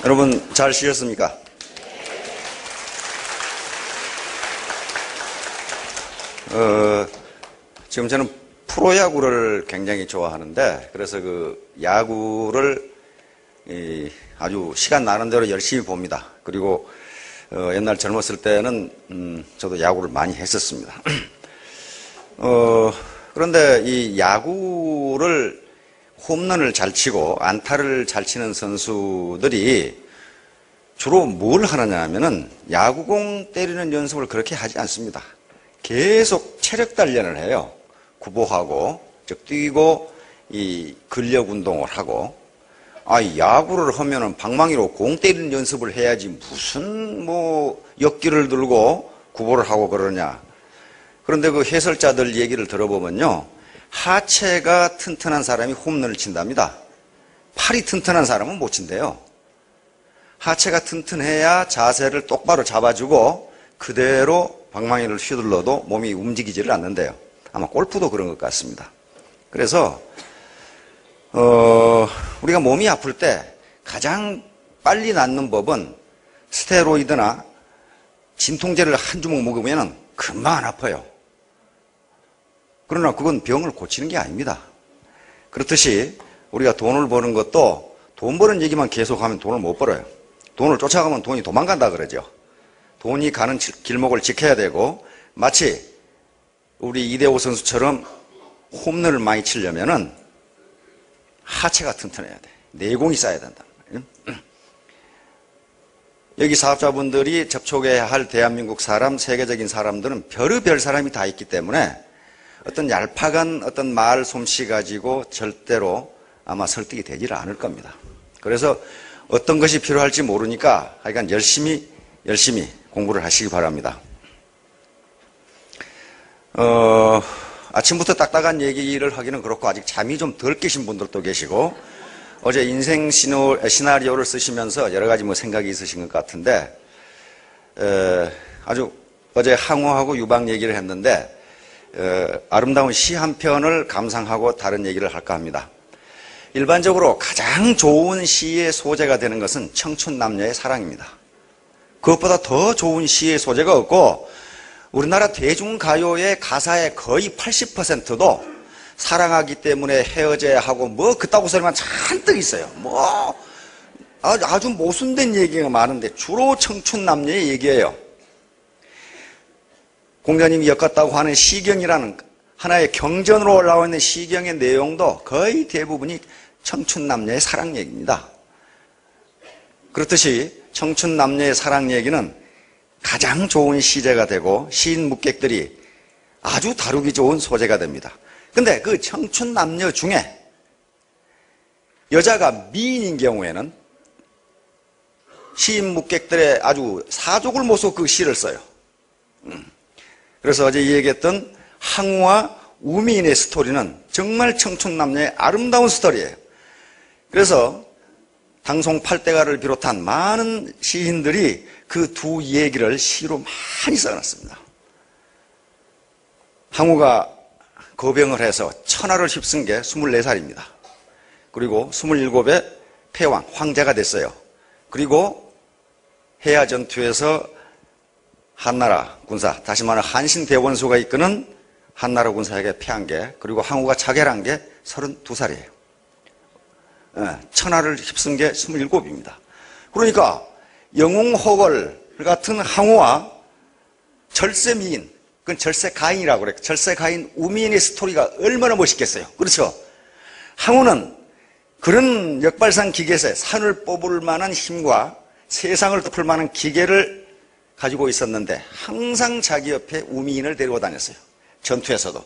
여러분 잘 쉬셨습니까? 지금 저는 프로야구를 굉장히 좋아하는데, 그래서 그 야구를 아주 시간 나는 대로 열심히 봅니다. 그리고 옛날 젊었을 때는 저도 야구를 많이 했었습니다. 그런데 이 야구를 홈런을 잘 치고 안타를 잘 치는 선수들이 주로 뭘 하느냐 하면은 야구공 때리는 연습을 그렇게 하지 않습니다. 계속 체력 단련을 해요. 구보하고, 즉 뛰고 이 근력 운동을 하고. 야구를 하면은 방망이로 공 때리는 연습을 해야지 무슨 역기를 들고 구보를 하고 그러냐. 그런데 그 해설자들 얘기를 들어보면요, 하체가 튼튼한 사람이 홈런을 친답니다. 팔이 튼튼한 사람은 못 친대요. 하체가 튼튼해야 자세를 똑바로 잡아주고 그대로 방망이를 휘둘러도 몸이 움직이지를 않는데요. 아마 골프도 그런 것 같습니다. 그래서 우리가 몸이 아플 때 가장 빨리 낫는 법은 스테로이드나 진통제를 한 주먹 먹으면 금방 안 아파요. 그러나 그건 병을 고치는 게 아닙니다. 그렇듯이 우리가 돈을 버는 것도 돈 버는 얘기만 계속하면 돈을 못 벌어요. 돈을 쫓아가면 돈이 도망간다 그러죠. 돈이 가는 길목을 지켜야 되고, 마치 우리 이대호 선수처럼 홈런을 많이 치려면은 하체가 튼튼해야 돼. 내공이 쌓여야 된다. 여기 사업자분들이 접촉해야 할 대한민국 사람, 세계적인 사람들은 별의별 사람이 다 있기 때문에 어떤 얄팍한 어떤 말 솜씨 가지고 절대로 아마 설득이 되지를 않을 겁니다. 그래서 어떤 것이 필요할지 모르니까 하여간 열심히 공부를 하시기 바랍니다. 아침부터 딱딱한 얘기를 하기는 그렇고 아직 잠이 좀 덜 깨신 분들도 계시고, 어제 인생 시나리오를 쓰시면서 여러 가지 생각이 있으신 것 같은데, 아주 어제 항우하고 유방 얘기를 했는데, 아름다운 시 한 편을 감상하고 다른 얘기를 할까 합니다. 일반적으로 가장 좋은 시의 소재가 되는 것은 청춘 남녀의 사랑입니다. 그것보다 더 좋은 시의 소재가 없고, 우리나라 대중가요의 가사의 거의 80%도 사랑하기 때문에 헤어져야 하고 그따구 소리만 잔뜩 있어요. 아주 모순된 얘기가 많은데 주로 청춘 남녀의 얘기예요. 공자님이 엮었다고 하는 시경이라는 하나의 경전으로 올라와 있는 시경의 내용도 거의 대부분이 청춘 남녀의 사랑 얘기입니다. 그렇듯이 청춘 남녀의 사랑 얘기는 가장 좋은 시제가 되고 시인 묵객들이 아주 다루기 좋은 소재가 됩니다. 근데 그 청춘 남녀 중에 여자가 미인인 경우에는 시인 묵객들의 아주 사족을 모셔 그 시를 써요. 그래서 어제 얘기했던 항우와 우미인의 스토리는 정말 청춘 남녀의 아름다운 스토리예요. 그래서 당송 팔대가를 비롯한 많은 시인들이 그 두 얘기를 시로 많이 써놨습니다. 항우가 거병을 해서 천하를 휩쓴 게 24살입니다. 그리고 27에 패왕, 황제가 됐어요. 그리고 해야 전투에서 한나라 군사, 다시 말하면 한신대원수가 이끄는 한나라 군사에게 패한 게, 그리고 항우가 자결한 게 32살이에요. 천하를 휩쓴 게 27입니다. 그러니까 영웅호걸 같은 항우와 절세미인, 그건 절세가인이라고 그래요. 절세가인 우미인의 스토리가 얼마나 멋있겠어요. 그렇죠? 항우는 그런 역발상 기계에 산을 뽑을 만한 힘과 세상을 덮을 만한 기계를 가지고 있었는데 항상 자기 옆에 우미인을 데리고 다녔어요. 전투에서도.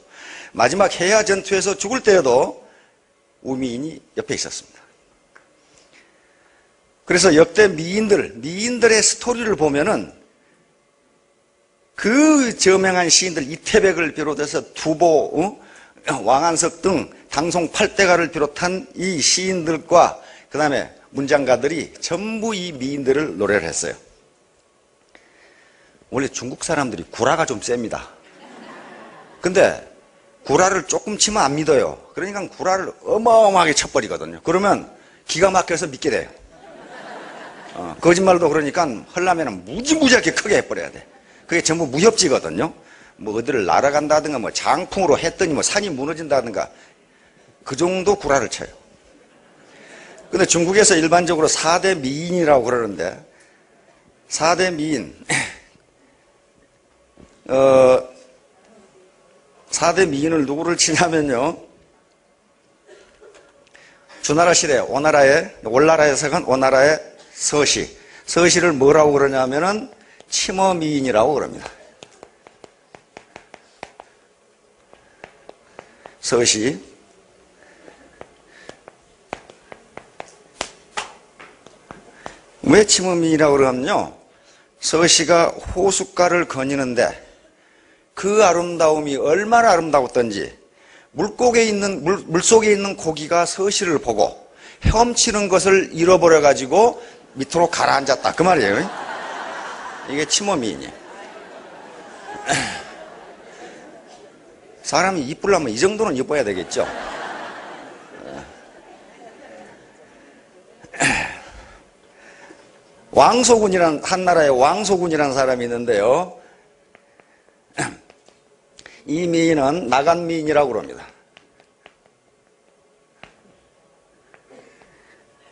마지막 해야 전투에서 죽을 때에도 우미인이 옆에 있었습니다. 그래서 역대 미인들의 스토리를 보면은 그 저명한 시인들, 이태백을 비롯해서 두보, 왕한석 등 당송 팔대가를 비롯한 이 시인들과 그 다음에 문장가들이 전부 이 미인들을 노래를 했어요. 원래 중국 사람들이 구라가 좀 셉니다. 근데 구라를 조금 치면 안 믿어요. 그러니까 구라를 어마어마하게 쳐버리거든요. 그러면 기가 막혀서 믿게 돼요. 거짓말도 그러니까 하려면 무지무지하게 크게 해버려야 돼. 그게 전부 무협지거든요. 뭐 어디를 날아간다든가 뭐 장풍으로 했더니 뭐 산이 무너진다든가 그 정도 구라를 쳐요. 근데 중국에서 일반적으로 4대 미인이라고 그러는데 4대 미인 4대 미인을 누구를 치냐면요. 주나라 시대 올나라에서는 오나라의 서시. 서시를 뭐라고 그러냐면은 치머미인이라고 그럽니다. 서시. 왜 치머미인이라고 그러냐면요. 서시가 호숫가를 거니는데 그 아름다움이 얼마나 아름다웠던지 물속에 있는 고기가 서시를 보고 헤엄치는 것을 잃어버려 가지고 밑으로 가라앉았다 그 말이에요. 이게 치모미인이에요. 사람이 이쁘려면 이 정도는 이뻐야 되겠죠. 왕소군이란 한나라에 왕소군이라는 사람이 있는데요. 이 미인은 나간미인이라고 그럽니다.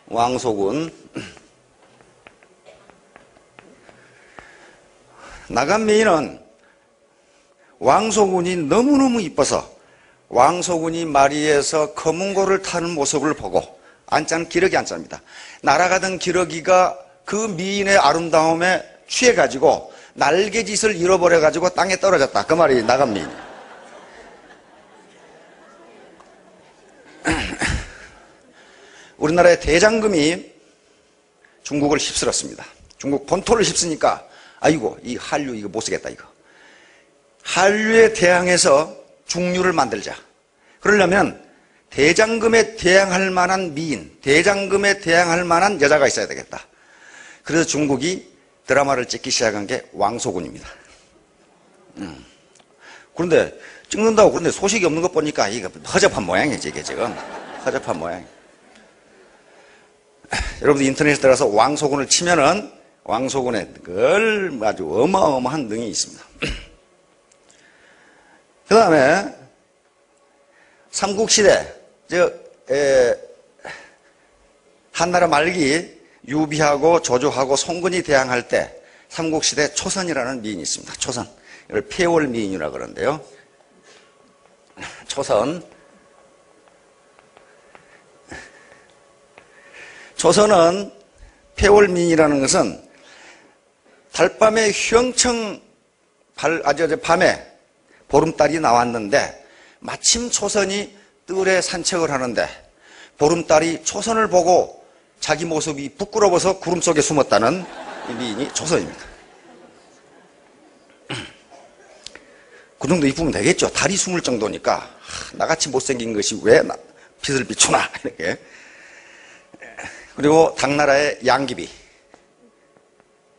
왕소군. 나간미인은 왕소군이 너무너무 이뻐서 왕소군이 마리에서 검은고를 타는 모습을 보고 안자는 기러기 안자입니다. 날아가던 기러기가 그 미인의 아름다움에 취해가지고 날개짓을 잃어버려가지고 땅에 떨어졌다. 그 말이 나간미인이에요. 우리나라의 대장금이 중국을 휩쓸었습니다. 중국 본토를 휩쓰니까 아이고 이 한류 이거 못 쓰겠다 이거. 한류에 대항해서 중류를 만들자. 그러려면 대장금에 대항할 만한 미인, 대장금에 대항할 만한 여자가 있어야 되겠다. 그래서 중국이 드라마를 찍기 시작한 게 왕소군입니다. 그런데 찍는다고 그런데 소식이 없는 것 보니까 이거 허접한 모양이지 이게 지금 허접한 모양. 여러분들 인터넷에 들어가서 왕소군을 치면은 왕소군에 그 아주 어마어마한 능이 있습니다. 그 다음에 삼국시대 한나라 말기 유비하고 조조하고 송건이 대항할 때 삼국시대 초선이라는 미인이 있습니다. 초선. 이걸 폐월미인이라고 그러는데요. 초선은 폐월미인이라는 것은 달밤에 휘영청 밤에 보름달이 나왔는데 마침 초선이 뜰에 산책을 하는데 보름달이 초선을 보고 자기 모습이 부끄러워서 구름 속에 숨었다는 이 미인이 초선입니다. 그 정도 이쁘면 되겠죠. 달이 숨을 정도니까 나같이 못생긴 것이 왜 빛을 비추나 이렇게. 그리고 당나라의 양귀비.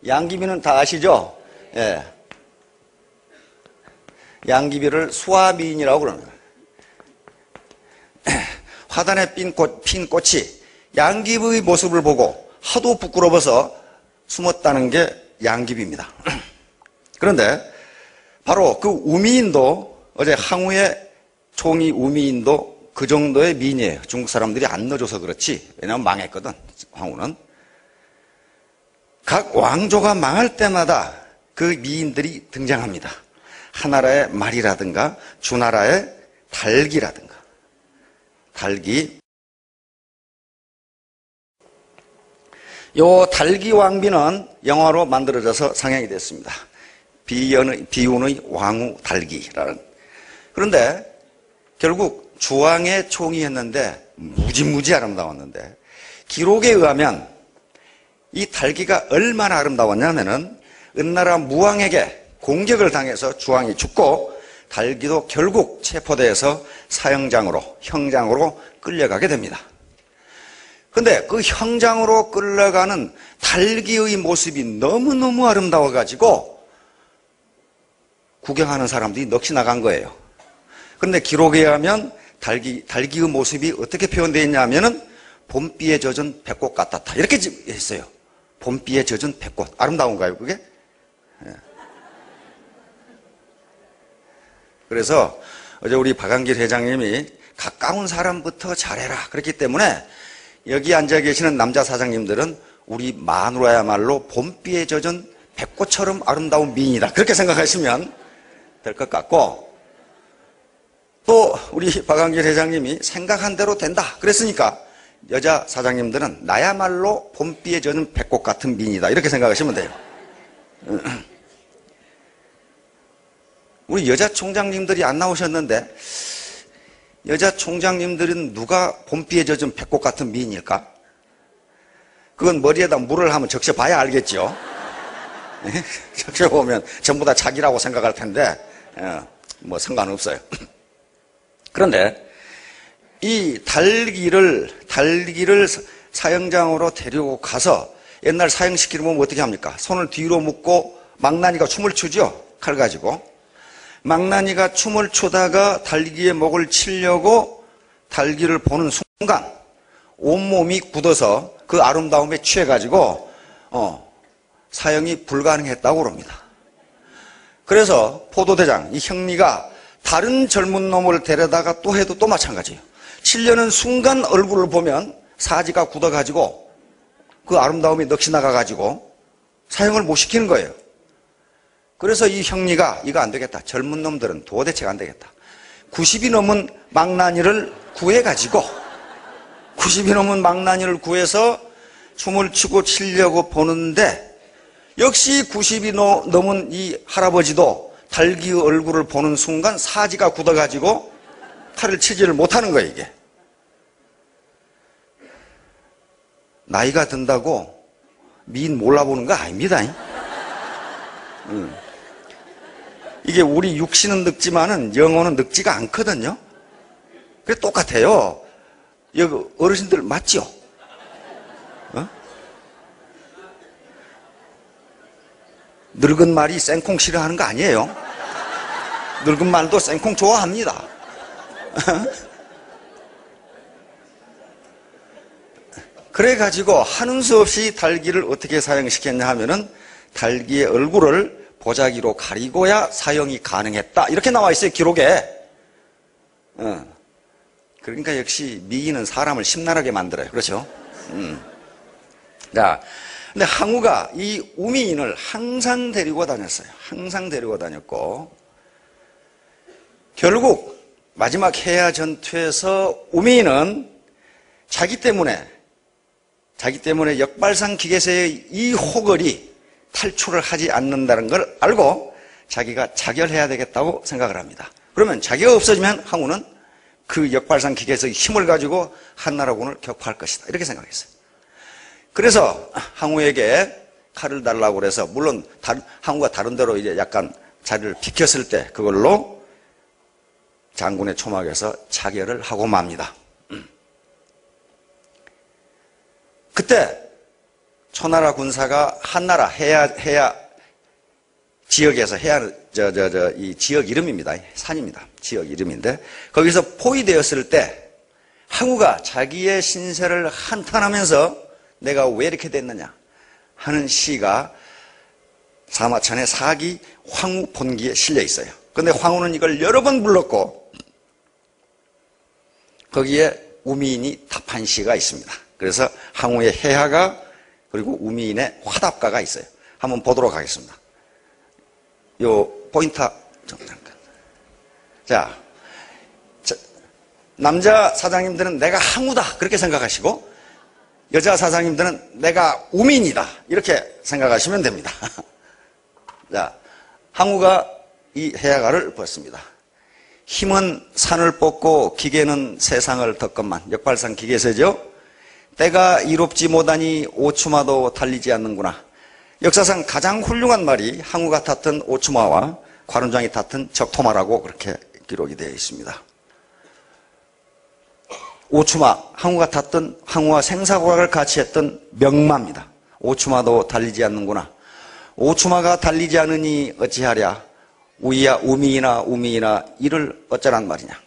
양귀비는 다 아시죠? 예. 양귀비를 수화미인이라고 그럽니다. 화단에 핀 꽃이 양귀비의 모습을 보고 하도 부끄러워서 숨었다는 게 양귀비입니다. 그런데 바로 그 우미인도 어제 항우의 총이 우미인도 그 정도의 미인이에요. 중국 사람들이 안 넣어줘서 그렇지. 왜냐하면 망했거든, 황후는. 각 왕조가 망할 때마다 그 미인들이 등장합니다. 하나라의 말이라든가 주나라의 달기라든가. 달기. 요 달기 왕비는 영화로 만들어져서 상영이 됐습니다. 비운의 왕후 달기라는. 그런데 결국 주왕의 총이 했는데 무지무지 아름다웠는데 기록에 의하면 이 달기가 얼마나 아름다웠냐면은 은나라 무왕에게 공격을 당해서 주왕이 죽고 달기도 결국 체포돼서 형장으로 끌려가게 됩니다. 근데 그 형장으로 끌려가는 달기의 모습이 너무너무 아름다워가지고 구경하는 사람들이 넋이 나간 거예요. 그런데 기록에 의하면 달기의 모습이 어떻게 표현되어 있냐면은 봄비에 젖은 백꽃 같았다. 이렇게 했어요. 봄비에 젖은 백꽃. 아름다운가요, 그게? 예. 그래서 어제 우리 박한길 회장님이 가까운 사람부터 잘해라. 그렇기 때문에 여기 앉아 계시는 남자 사장님들은 우리 마누라야말로 봄비에 젖은 백꽃처럼 아름다운 미인이다. 그렇게 생각하시면 될 것 같고, 또 우리 박한길 회장님이 생각한 대로 된다. 그랬으니까 여자 사장님들은 나야말로 봄비에 젖은 백꽃 같은 미인이다. 이렇게 생각하시면 돼요. 우리 여자 총장님들이 안 나오셨는데 여자 총장님들은 누가 봄비에 젖은 백꽃 같은 미인일까? 그건 머리에다 물을 한번 적셔봐야 알겠죠. 적셔보면 전부 다 자기라고 생각할 텐데 뭐 상관없어요. 그런데 이 달기를 사형장으로 데리고 가서 옛날 사형시키려면 어떻게 합니까? 손을 뒤로 묶고 망나니가 춤을 추죠. 칼 가지고. 망나니가 춤을 추다가 달기의 목을 치려고 달기를 보는 순간 온몸이 굳어서 그 아름다움에 취해가지고 사형이 불가능했다고 그럽니다. 그래서 포도대장 이 형리가 다른 젊은 놈을 데려다가 또 해도 또 마찬가지예요. 치려는 순간 얼굴을 보면 사지가 굳어가지고 그 아름다움이 넋이 나가가지고 사형을 못 시키는 거예요. 그래서 이 형리가 이거 안 되겠다. 젊은 놈들은 도대체가 안 되겠다. 90이 넘은 망나니를 구해가지고 90이 넘은 망나니를 구해서 춤을 추고 치려고 보는데 역시 90이 넘은 이 할아버지도 달기의 얼굴을 보는 순간 사지가 굳어가지고 칼을 치지를 못하는 거예요, 이게. 나이가 든다고 미인 몰라보는 거 아닙니다. 이게 우리 육신은 늙지만은 영혼은 늙지가 않거든요. 그게 똑같아요. 여기 어르신들 맞죠? 늙은 말이 생콩 싫어하는 거 아니에요. 늙은 말도 생콩 좋아합니다. 그래가지고 하는 수 없이 달기를 어떻게 사형시켰냐 하면은 달기의 얼굴을 보자기로 가리고야 사형이 가능했다. 이렇게 나와 있어요, 기록에. 그러니까 역시 미인은 사람을 심란하게 만들어요. 그렇죠? 자, 근데 항우가 이 우미인을 항상 데리고 다녔어요. 항상 데리고 다녔고, 결국 마지막 해야 전투에서 우미인은 자기 때문에 역발상 기계세의 이 호걸이 탈출을 하지 않는다는 걸 알고 자기가 자결해야 되겠다고 생각을 합니다. 그러면 자기가 없어지면 항우는 그 역발상 기계세의 힘을 가지고 한나라군을 격파할 것이다. 이렇게 생각했어요. 그래서 항우에게 칼을 달라고 그래서 물론 항우가 다른 데로 이제 약간 자리를 비켰을 때 그걸로 장군의 초막에서 자결을 하고 맙니다. 그때 초나라 군사가 한나라 해야 지역에서 이 지역 이름입니다. 산입니다. 지역 이름인데 거기서 포위되었을 때 항우가 자기의 신세를 한탄하면서 내가 왜 이렇게 됐느냐 하는 시가 사마천의 사기 황후 본기에 실려 있어요. 그런데 황후는 이걸 여러 번 불렀고 거기에 우미인이 답한 시가 있습니다. 그래서 항우의 해하가 그리고 우미인의 화답가가 있어요. 한번 보도록 하겠습니다. 요 포인터 잠깐. 자, 남자 사장님들은 내가 항우다 그렇게 생각하시고 여자 사장님들은 내가 우민이다 이렇게 생각하시면 됩니다. 자, 항우가 이 해야가를 보았습니다. 힘은 산을 뽑고 기계는 세상을 덮건만. 역발상 기계세죠. 때가 이롭지 못하니 오추마도 달리지 않는구나. 역사상 가장 훌륭한 말이 항우가 탔던 오추마와 관원장이 탔던 적토마라고 그렇게 기록이 되어 있습니다. 오추마, 항우가 탔던 항우와 생사고락을 같이 했던 명마입니다. 오추마도 달리지 않는구나. 오추마가 달리지 않으니 어찌하랴. 우이야 우미이나 이를 어쩌란 말이냐.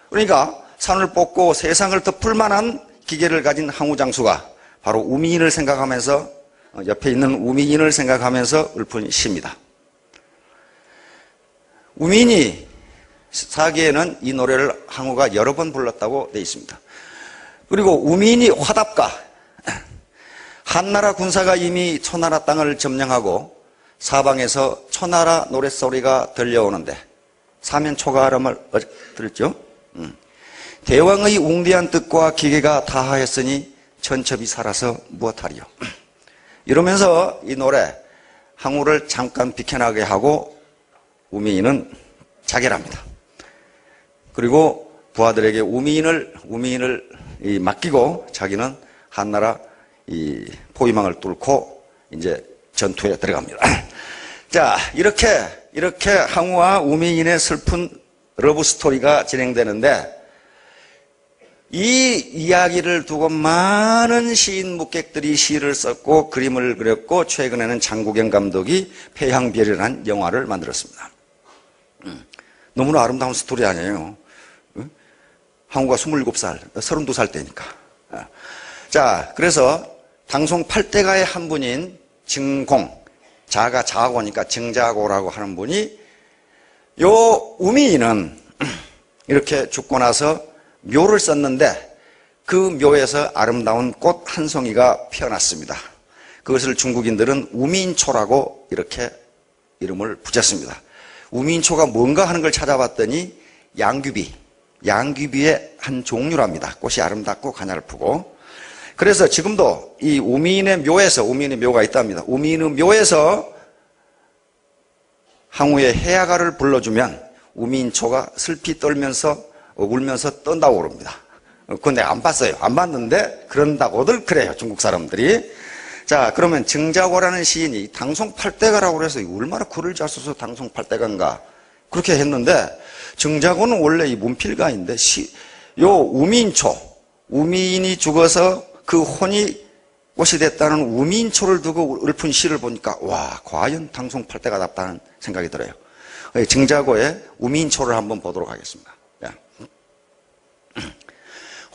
그러니까 산을 뽑고 세상을 덮을 만한 기계를 가진 항우 장수가 바로 우미인을 생각하면서 옆에 있는 우미인을 생각하면서 읊은 시입니다. 우미인이 사기에는 이 노래를 항우가 여러 번 불렀다고 되어 있습니다. 그리고 우미인이 화답가, 한나라 군사가 이미 초나라 땅을 점령하고 사방에서 초나라 노랫소리가 들려오는데 사면초가람을 들었죠? 대왕의 웅대한 뜻과 기계가 다하였으니 천첩이 살아서 무엇하리요. 이러면서 이 노래 항우를 잠깐 비켜나게 하고 우미인은 자결합니다. 그리고 부하들에게 우미인을 맡기고 자기는 한나라 이 포위망을 뚫고 이제 전투에 들어갑니다. 자, 이렇게 항우와 우미인의 슬픈 러브 스토리가 진행되는데 이 이야기를 두고 많은 시인 묵객들이 시를 썼고 그림을 그렸고 최근에는 장국영 감독이 패향별이라는 영화를 만들었습니다. 너무나 아름다운 스토리 아니에요. 항우가 27살, 32살 때니까. 자, 그래서 당송 8대가의 한 분인 증공, 자가 자고니까 증자고라고 하는 분이 요 우미인은 이렇게 죽고 나서 묘를 썼는데 그 묘에서 아름다운 꽃 한 송이가 피어났습니다. 그것을 중국인들은 우미인초라고 이렇게 이름을 붙였습니다. 우미인초가 뭔가 하는 걸 찾아봤더니 양귀비의 한 종류랍니다. 꽃이 아름답고 가냘프고. 그래서 지금도 이 우미인의 묘가 있답니다. 우미인의 묘에서 항우의 해야가를 불러주면 우미인초가 슬피 떨면서 울면서 떤다고 그럽니다. 그건 내가 안 봤어요. 안 봤는데 그런다고들 그래요. 중국 사람들이. 자, 그러면 증자고라는 시인이 당송 8대가라고 그래서 얼마나 글을 잘 써서 당송 8대가인가 그렇게 했는데 증자고는 원래 이 문필가인데 요 우미인이 죽어서 그 혼이 꽃이 됐다는 우미인초를 두고 읊은 시를 보니까 와, 과연 당송 8대가답다는 생각이 들어요. 증자고의 우미인초를 한번 보도록 하겠습니다.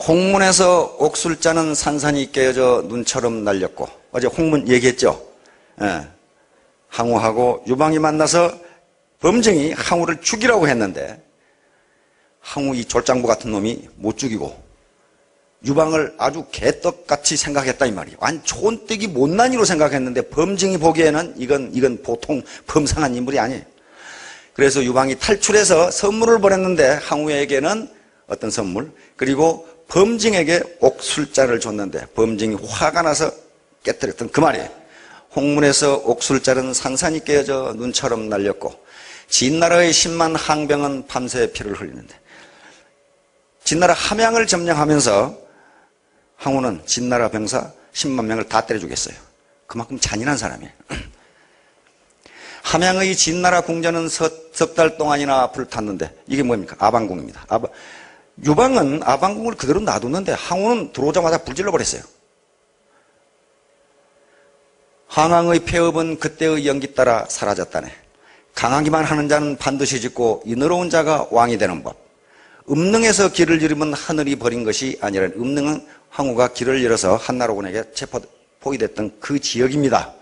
홍문에서 옥술자는 산산이 깨어져 눈처럼 날렸고, 어제 홍문 얘기했죠. 항우하고 유방이 만나서 범증이 항우를 죽이라고 했는데 항우 이 졸장부 같은 놈이 못 죽이고 유방을 아주 개떡같이 생각했다 이 말이에요. 아니 촌뜨기 못난이로 생각했는데 범증이 보기에는 이건 보통 범상한 인물이 아니에요. 그래서 유방이 탈출해서 선물을 보냈는데 항우에게는 어떤 선물? 그리고 범증에게 옥술자를 줬는데 범증이 화가 나서 깨뜨렸던 그 말이에요. 홍문에서 옥술자는 산산이 깨어져 눈처럼 날렸고 진나라의 10만 항병은 밤새 피를 흘리는데 진나라 함양을 점령하면서 항우는 진나라 병사 10만 명을 다 때려 죽였어요. 그만큼 잔인한 사람이에요. 함양의 진나라 궁전은 석 달 동안이나 불탔는데 이게 뭡니까? 아방궁입니다. 유방은 아방궁을 그대로 놔뒀는데 항우는 들어오자마자 불질러 버렸어요. 항왕의 폐업은 그때의 연기 따라 사라졌다네. 강하기만 하는 자는 반드시 짓고 인의로운 자가 왕이 되는 법. 음능에서 길을 잃으면 하늘이 버린 것이 아니라 음능은 항우가 길을 잃어서 한나라군에게 포위됐던 그 지역입니다.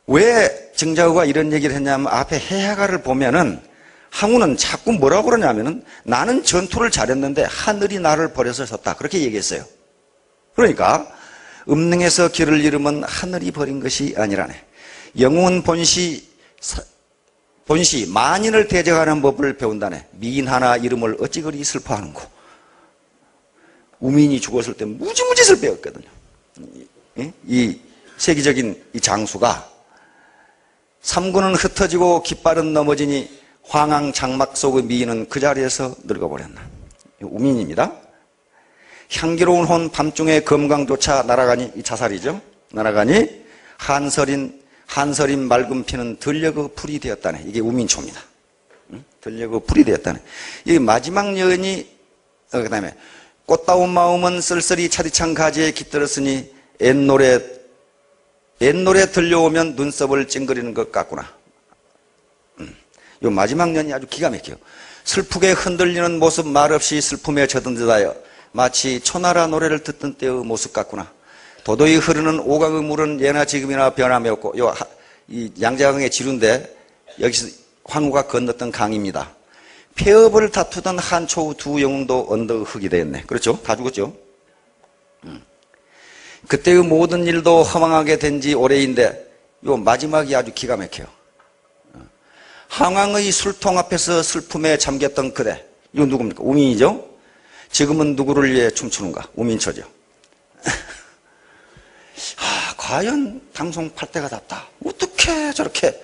왜 증자후가 이런 얘기를 했냐면 앞에 해야가를 보면은 항우는 자꾸 뭐라고 그러냐면은 나는 전투를 잘했는데 하늘이 나를 버려서 섰다. 그렇게 얘기했어요. 그러니까 음능에서 길을 잃으면 하늘이 버린 것이 아니라네. 영웅은 본시 만인을 대적하는 법을 배운다네. 미인 하나 이름을 어찌 그리 슬퍼하는고. 우민이 죽었을 때 무지무지 슬퍼했거든요. 이 세계적인 이 장수가 삼군은 흩어지고 깃발은 넘어지니 황황 장막 속의 미인은 그 자리에서 늙어버렸나. 우민입니다. 향기로운 혼 밤중에 검광조차 날아가니, 이 자살이죠. 날아가니 한서린 맑은 피는 들녘의 풀이 되었다네. 이게 우민초입니다. 들녘의 풀이 되었다네. 이 마지막 여인이 그 다음에 꽃다운 마음은 쓸쓸히 차디찬 가지에 깃들었으니 옛노래 들려오면 눈썹을 찡그리는 것 같구나. 이 마지막 연이 아주 기가 막혀요. 슬프게 흔들리는 모습 말없이 슬픔에 젖은 듯하여 마치 초나라 노래를 듣던 때의 모습 같구나. 도도히 흐르는 오강의 물은 예나 지금이나 변함이 없고, 이 양자강의 지류인데, 여기서 황후가 건넜던 강입니다. 폐업을 다투던 한초후 두 영웅도 언덕 흙이 되었네. 그렇죠? 다 죽었죠? 그때의 모든 일도 허망하게 된 지 오래인데, 요 마지막이 아주 기가 막혀요. 항왕의 술통 앞에서 슬픔에 잠겼던 그대. 이건 누굽니까? 우민이죠? 지금은 누구를 위해 춤추는가? 우민초죠. 과연 당송 8대가 답다. 어떻게 저렇게,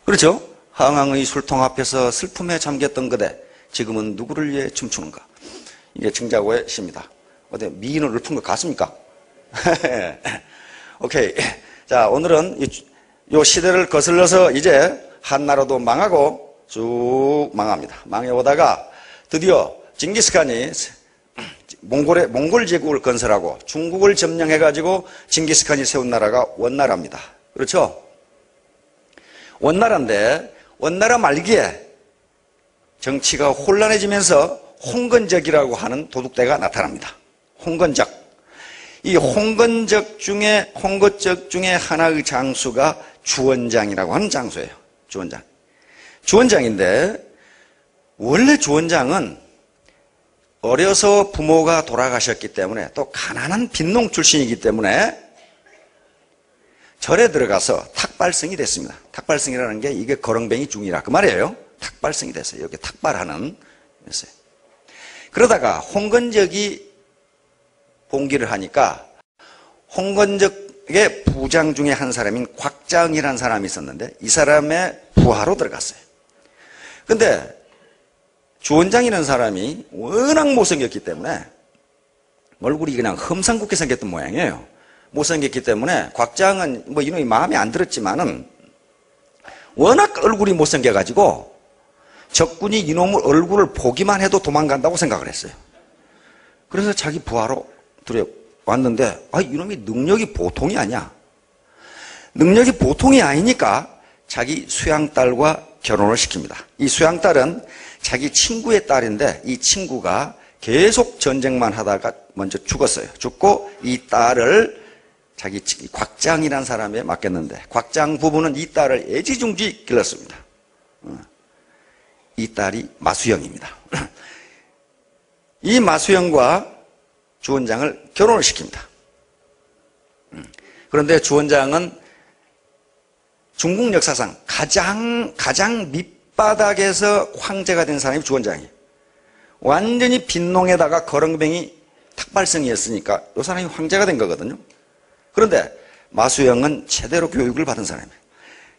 그렇죠? 항왕의 술통 앞에서 슬픔에 잠겼던 그대. 지금은 누구를 위해 춤추는가? 이게 정자고의 시입니다. 어때? 미인을 읊은 것 같습니까? 오케이. 자, 오늘은 요 시대를 거슬러서 이제 한나라도 망하고 쭉 망합니다. 망해오다가 드디어 징기스칸이 몽골 제국을 건설하고 중국을 점령해가지고 징기스칸이 세운 나라가 원나라입니다. 그렇죠? 원나라인데 원나라 말기에 정치가 혼란해지면서 홍건적이라고 하는 도둑대가 나타납니다. 홍건적. 이 홍건적 중에 하나의 장수가 주원장이라고 하는 장수예요. 주원장. 주원장인데 원래 주원장은 어려서 부모가 돌아가셨기 때문에 또 가난한 빈농 출신이기 때문에 절에 들어가서 탁발성이 됐습니다. 탁발성이라는 게 이게 거렁뱅이 중이라 그 말이에요. 탁발성이 됐어요. 이렇게 탁발하는 됐어요. 그러다가 홍건적이 봉기를 하니까 홍건적의 부장 중에 한 사람인 곽장이라는 사람이 있었는데 이 사람의 부하로 들어갔어요. 근데 주원장이라는 사람이 워낙 못생겼기 때문에 얼굴이 그냥 험상궂게 생겼던 모양이에요. 못생겼기 때문에 곽장은 뭐 이놈이 마음에 안 들었지만은 워낙 얼굴이 못생겨가지고 적군이 이놈의 얼굴을 보기만 해도 도망간다고 생각을 했어요. 그래서 자기 부하로 들여왔는데 이놈이 능력이 보통이 아니야. 능력이 보통이 아니니까 자기 수양딸과 결혼을 시킵니다. 이 수양딸은 자기 친구의 딸인데 이 친구가 계속 전쟁만 하다가 먼저 죽었어요. 죽고 이 딸을 자기 곽장이라는 사람에 맡겼는데 곽장 부부는 이 딸을 애지중지 길렀습니다. 이 딸이 마수영입니다. 이 마수영과 주원장을 결혼을 시킵니다. 그런데 주원장은 중국 역사상 가장 밑바닥에서 황제가 된 사람이 주원장이에요. 완전히 빈농에다가 거렁뱅이 탁발성이었으니까 이 사람이 황제가 된 거거든요. 그런데 마수영은 제대로 교육을 받은 사람이에요.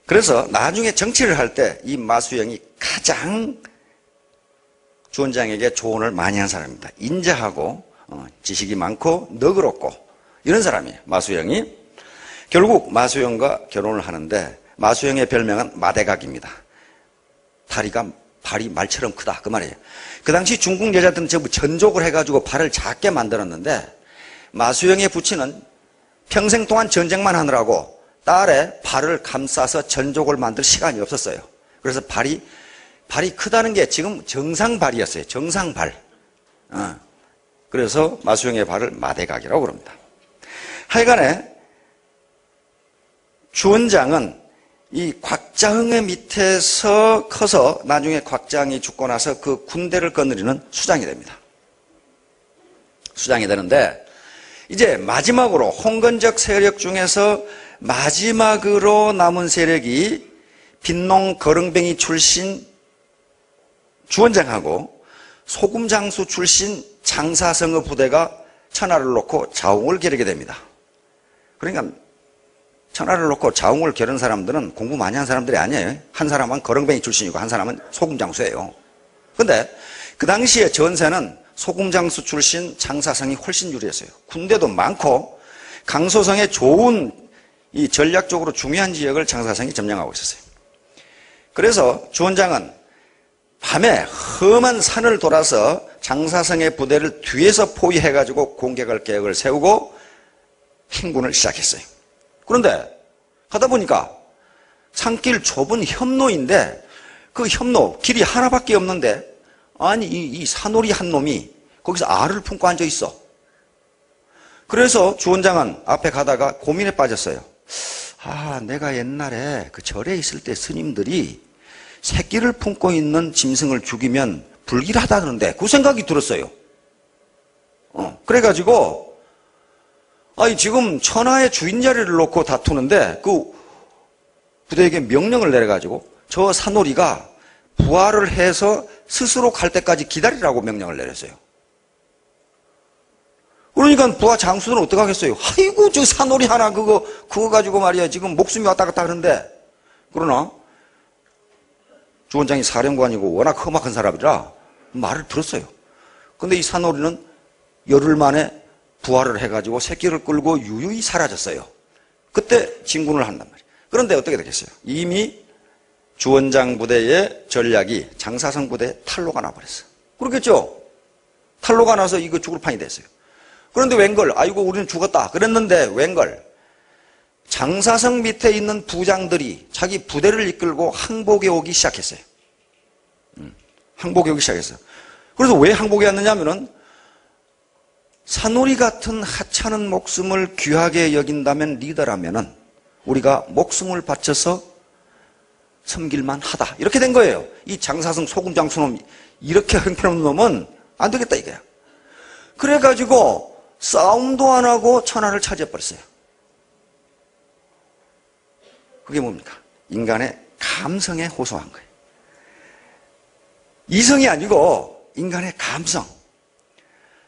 그래서 나중에 정치를 할 때 이 마수영이 가장 주원장에게 조언을 많이 한 사람입니다. 인자하고 지식이 많고 너그럽고 이런 사람이에요. 마수영이. 결국 마수영과 결혼을 하는데 마수영의 별명은 마대각입니다. 발이 말처럼 크다 그 말이에요. 그 당시 중국 여자들은 전부 전족을 해가지고 발을 작게 만들었는데 마수영의 부친은 평생 동안 전쟁만 하느라고 딸의 발을 감싸서 전족을 만들 시간이 없었어요. 그래서 발이 크다는 게 지금 정상발이었어요. 정상발. 그래서 마수영의 발을 마대각이라고 그럽니다. 하여간에 주원장은 이 곽장의 밑에서 커서 나중에 곽장이 죽고 나서 그 군대를 거느리는 수장이 됩니다. 수장이 되는데 이제 마지막으로 홍건적 세력 중에서 마지막으로 남은 세력이 빈농 거렁뱅이 출신 주원장하고 소금장수 출신 장사성의 부대가 천하를 놓고 자웅을 겨루게 됩니다. 그러니까 천하를 놓고 자웅을 겨룬 사람들은 공부 많이 한 사람들이 아니에요. 한 사람은 거렁뱅이 출신이고 한 사람은 소금장수예요. 그런데 그 당시에 전세는 소금장수 출신 장사성이 훨씬 유리했어요. 군대도 많고 강소성의 좋은 이 전략적으로 중요한 지역을 장사성이 점령하고 있었어요. 그래서 주원장은 밤에 험한 산을 돌아서 장사성의 부대를 뒤에서 포위해가지고 공격할 계획을 세우고 행군을 시작했어요. 그런데 가다 보니까 산길 좁은 협로인데 그 협로 길이 하나밖에 없는데 아니 이 산오리 한 놈이 거기서 알을 품고 앉아 있어. 그래서 주 원장은 앞에 가다가 고민에 빠졌어요. 아, 내가 옛날에 그 절에 있을 때 스님들이 새끼를 품고 있는 짐승을 죽이면 불길하다는데 그 생각이 들었어요. 그래가지고 아니 지금 천하의 주인 자리를 놓고 다투는데 그 부대에게 명령을 내려가지고 저 산오리가 부활을 해서 스스로 갈 때까지 기다리라고 명령을 내렸어요. 그러니까 부하 장수들은 어떡하겠어요? 아이고 저 산오리 하나 그거 가지고 말이야 지금 목숨이 왔다 갔다 하는데. 그러나 주 원장이 사령관이고 워낙 험악한 사람이라 말을 들었어요. 근데 이 산오리는 열흘 만에 부활을 해가지고 새끼를 끌고 유유히 사라졌어요. 그때 진군을 한단 말이에요. 그런데 어떻게 되겠어요? 이미 주 원장 부대의 전략이 장사성 부대에 탈로가 나버렸어요. 그렇겠죠? 탈로가 나서 이거 죽을 판이 됐어요. 그런데 웬걸, 아이고 우리는 죽었다 그랬는데 웬걸, 장사성 밑에 있는 부장들이 자기 부대를 이끌고 항복에 오기 시작했어요. 항복에 오기 시작했어요. 그래서 왜 항복에 왔느냐 하면은 산오리 같은 하찮은 목숨을 귀하게 여긴다면 리더라면은 우리가 목숨을 바쳐서 섬길만 하다. 이렇게 된 거예요. 이 장사성 소금장수놈 이렇게 형편없는 놈은 안 되겠다 이거야. 그래가지고 싸움도 안 하고 천하를 차지해버렸어요. 그게 뭡니까? 인간의 감성에 호소한 거예요. 이성이 아니고 인간의 감성.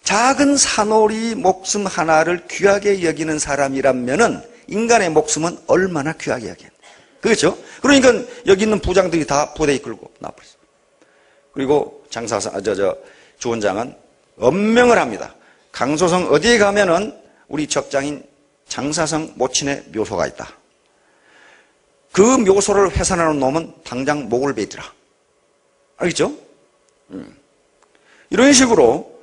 작은 산오리 목숨 하나를 귀하게 여기는 사람이라면은 인간의 목숨은 얼마나 귀하게 여기겠나. 그렇죠? 그러니까 여기 있는 부장들이 다 부대 이끌고 나버렸어요. 그리고 주 원장은 엄명을 합니다. 강소성 어디에 가면은 우리 적장인 장사성 모친의 묘소가 있다. 그 묘소를 훼손하는 놈은 당장 목을 베이라. 알겠죠? 이런 식으로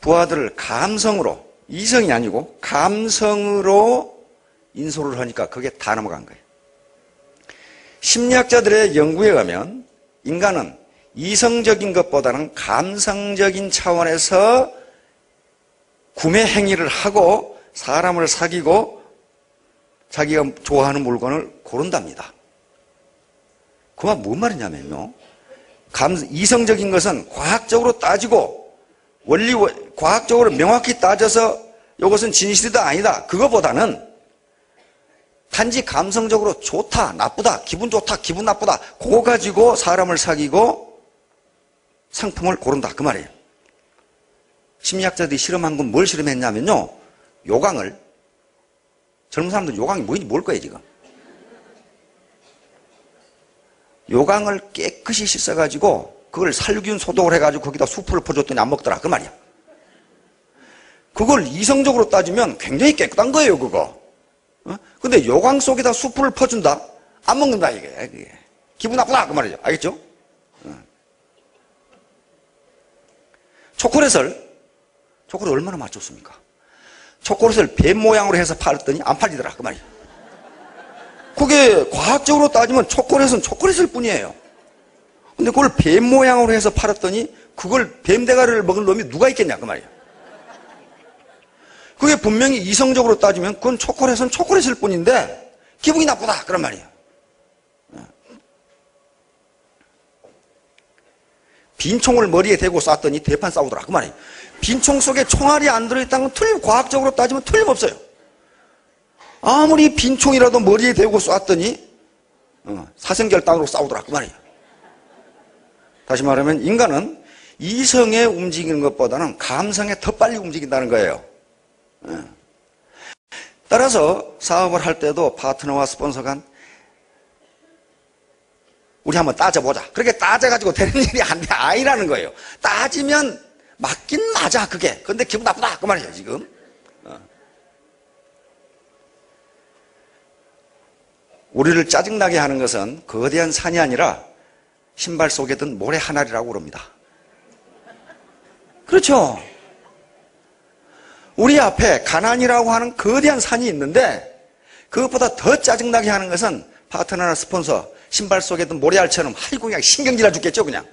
부하들을 감성으로, 이성이 아니고 감성으로 인솔을 하니까 그게 다 넘어간 거예요. 심리학자들의 연구에 가면 인간은 이성적인 것보다는 감성적인 차원에서 구매 행위를 하고 사람을 사귀고 자기가 좋아하는 물건을 고른답니다. 그 말 뭔 말이냐면요. 이성적인 것은 과학적으로 따지고 과학적으로 명확히 따져서 이것은 진실이다 아니다. 그거보다는 단지 감성적으로 좋다, 나쁘다, 기분 좋다, 기분 나쁘다. 그거 가지고 사람을 사귀고 상품을 고른다. 그 말이에요. 심리학자들이 실험한 건 뭘 실험했냐면요. 요강을, 젊은 사람들 요강이 뭐인지 모를 거예요, 지금. 요강을 깨끗이 씻어가지고 그걸 살균 소독을 해가지고 거기다 수프를 퍼줬더니 안 먹더라. 그 말이야. 그걸 이성적으로 따지면 굉장히 깨끗한 거예요, 그거. 근데 요강 속에다 수프를 퍼준다? 안 먹는다, 이게. 기분 나쁘다, 그 말이죠. 알겠죠? 초콜릿을 얼마나 맛좋습니까? 초콜릿을 뱀 모양으로 해서 팔았더니 안 팔리더라, 그 말이야. 그게 과학적으로 따지면 초콜릿은 초콜릿일 뿐이에요. 근데 그걸 뱀 모양으로 해서 팔았더니 그걸 뱀 대가리를 먹은 놈이 누가 있겠냐, 그 말이야. 그게 분명히 이성적으로 따지면 그건 초콜릿은 초콜릿일 뿐인데 기분이 나쁘다, 그런 말이에요. 빈총을 머리에 대고 쐈더니 대판 싸우더라, 그 말이에요. 빈총 속에 총알이 안 들어있다는 건 과학적으로 따지면 틀림없어요. 아무리 빈총이라도 머리에 대고 쐈더니 사생결단으로 싸우더라, 그 말이에요. 다시 말하면 인간은 이성에 움직이는 것보다는 감성에 더 빨리 움직인다는 거예요. 따라서 사업을 할 때도 파트너와 스폰서 간 우리 한번 따져보자. 그렇게 따져가지고 되는 일이 아니라는 거예요. 따지면 맞긴 맞아, 그게. 근데 기분 나쁘다, 그 말이에요, 지금. 우리를 짜증나게 하는 것은 거대한 산이 아니라 신발 속에 든 모래 한 알이라고 그럽니다. 그렇죠? 우리 앞에 가난이라고 하는 거대한 산이 있는데 그것보다 더 짜증나게 하는 것은 파트너나 스폰서 신발 속에 든 모래알처럼 아이고 그냥 신경질나 죽겠죠, 그냥.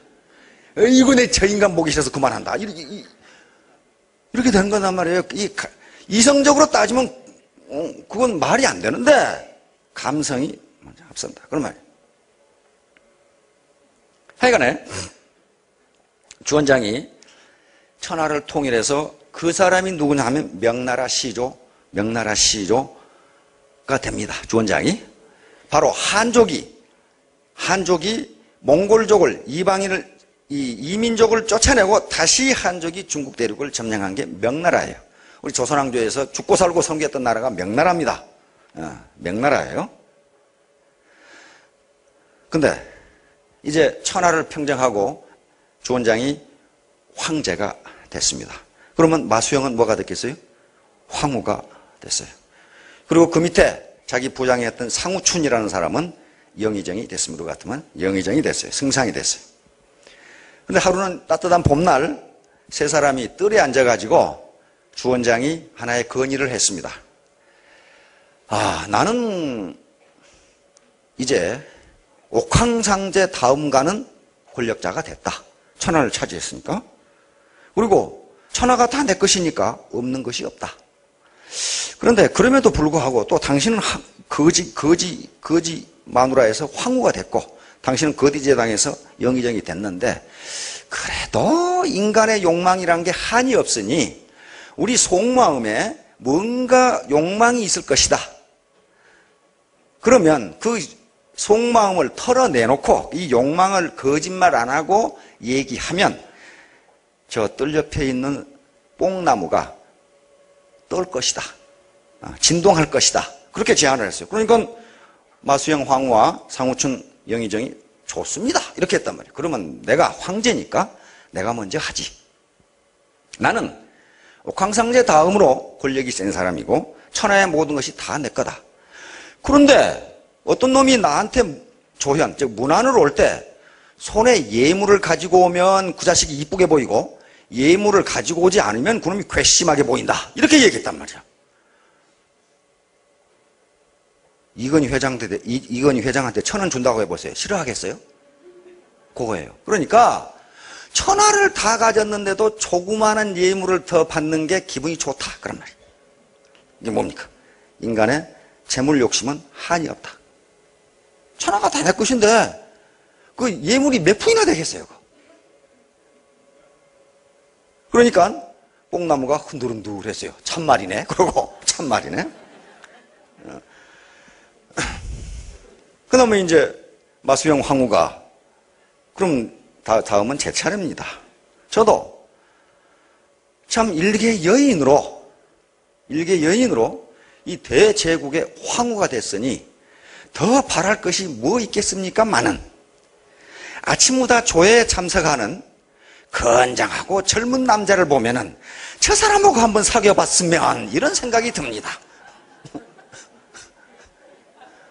이거 내 저 인간 보기 싫어서 그만한다. 이렇게 되는 거란 말이에요. 이성적으로 따지면 그건 말이 안 되는데 감성이 먼저 앞선다. 그런 말이에요. 하여간에 주원장이 천하를 통일해서 그 사람이 누구냐 하면 명나라 시조, 명나라 시조가 됩니다. 주원장이. 바로 한족이 몽골족을 이방인을 이민족을 쫓아내고 다시 한족이 중국 대륙을 점령한 게 명나라예요. 우리 조선왕조에서 죽고 살고 섬겼던 나라가 명나라입니다. 명나라예요. 근데 이제 천하를 평정하고 주원장이 황제가 됐습니다. 그러면 마수영은 뭐가 됐겠어요? 황후가 됐어요. 그리고 그 밑에 자기 부장이었던 상우춘이라는 사람은 영의정이 됐습니다. 같으면 영의정이 됐어요. 승상이 됐어요. 근데 하루는 따뜻한 봄날 세 사람이 뜰에 앉아가지고 주원장이 하나의 건의를 했습니다. 나는 이제 옥황상제 다음가는 권력자가 됐다. 천하를 차지했으니까. 그리고 천하가 다 내 것이니까 없는 것이 없다. 그런데 그럼에도 불구하고 또 당신은 거지 마누라에서 황후가 됐고 당신은 거디제당에서 영의정이 됐는데 그래도 인간의 욕망이란 게 한이 없으니 우리 속마음에 뭔가 욕망이 있을 것이다. 그러면 그 속마음을 털어내놓고 이 욕망을 거짓말 안 하고 얘기하면 저 뜰 옆에 있는 뽕나무가 떨 것이다. 진동할 것이다. 그렇게 제안을 했어요. 그러니까 마수영 황후와 상우춘 영의정이 좋습니다. 이렇게 했단 말이에요. 그러면 내가 황제니까 내가 먼저 하지. 나는 옥황상제 다음으로 권력이 센 사람이고 천하의 모든 것이 다 내 거다. 그런데 어떤 놈이 나한테 조현, 즉 문안을 올 때 손에 예물을 가지고 오면 그 자식이 이쁘게 보이고 예물을 가지고 오지 않으면 그놈이 괘씸하게 보인다. 이렇게 얘기했단 말이야. 이건희 회장한테 1,000원 준다고 해보세요. 싫어하겠어요? 그거예요. 그러니까 천하를 다 가졌는데도 조그마한 예물을 더 받는 게 기분이 좋다. 그런 말이에요. 이게 뭡니까? 인간의 재물 욕심은 한이 없다. 천하가 다 내 것인데 그 예물이 몇 푼이나 되겠어요? 그러니까 뽕나무가 흔들흔들했어요. 참말이네. 그러고 참말이네. 그다음에 이제 마수영 황후가 그럼 다음은 제 차례입니다. 저도 참 일개 여인으로 이 대제국의 황후가 됐으니 더 바랄 것이 뭐 있겠습니까마는 아침마다 조회에 참석하는 건장하고 젊은 남자를 보면은 저 사람하고 한번 사귀어봤으면 이런 생각이 듭니다.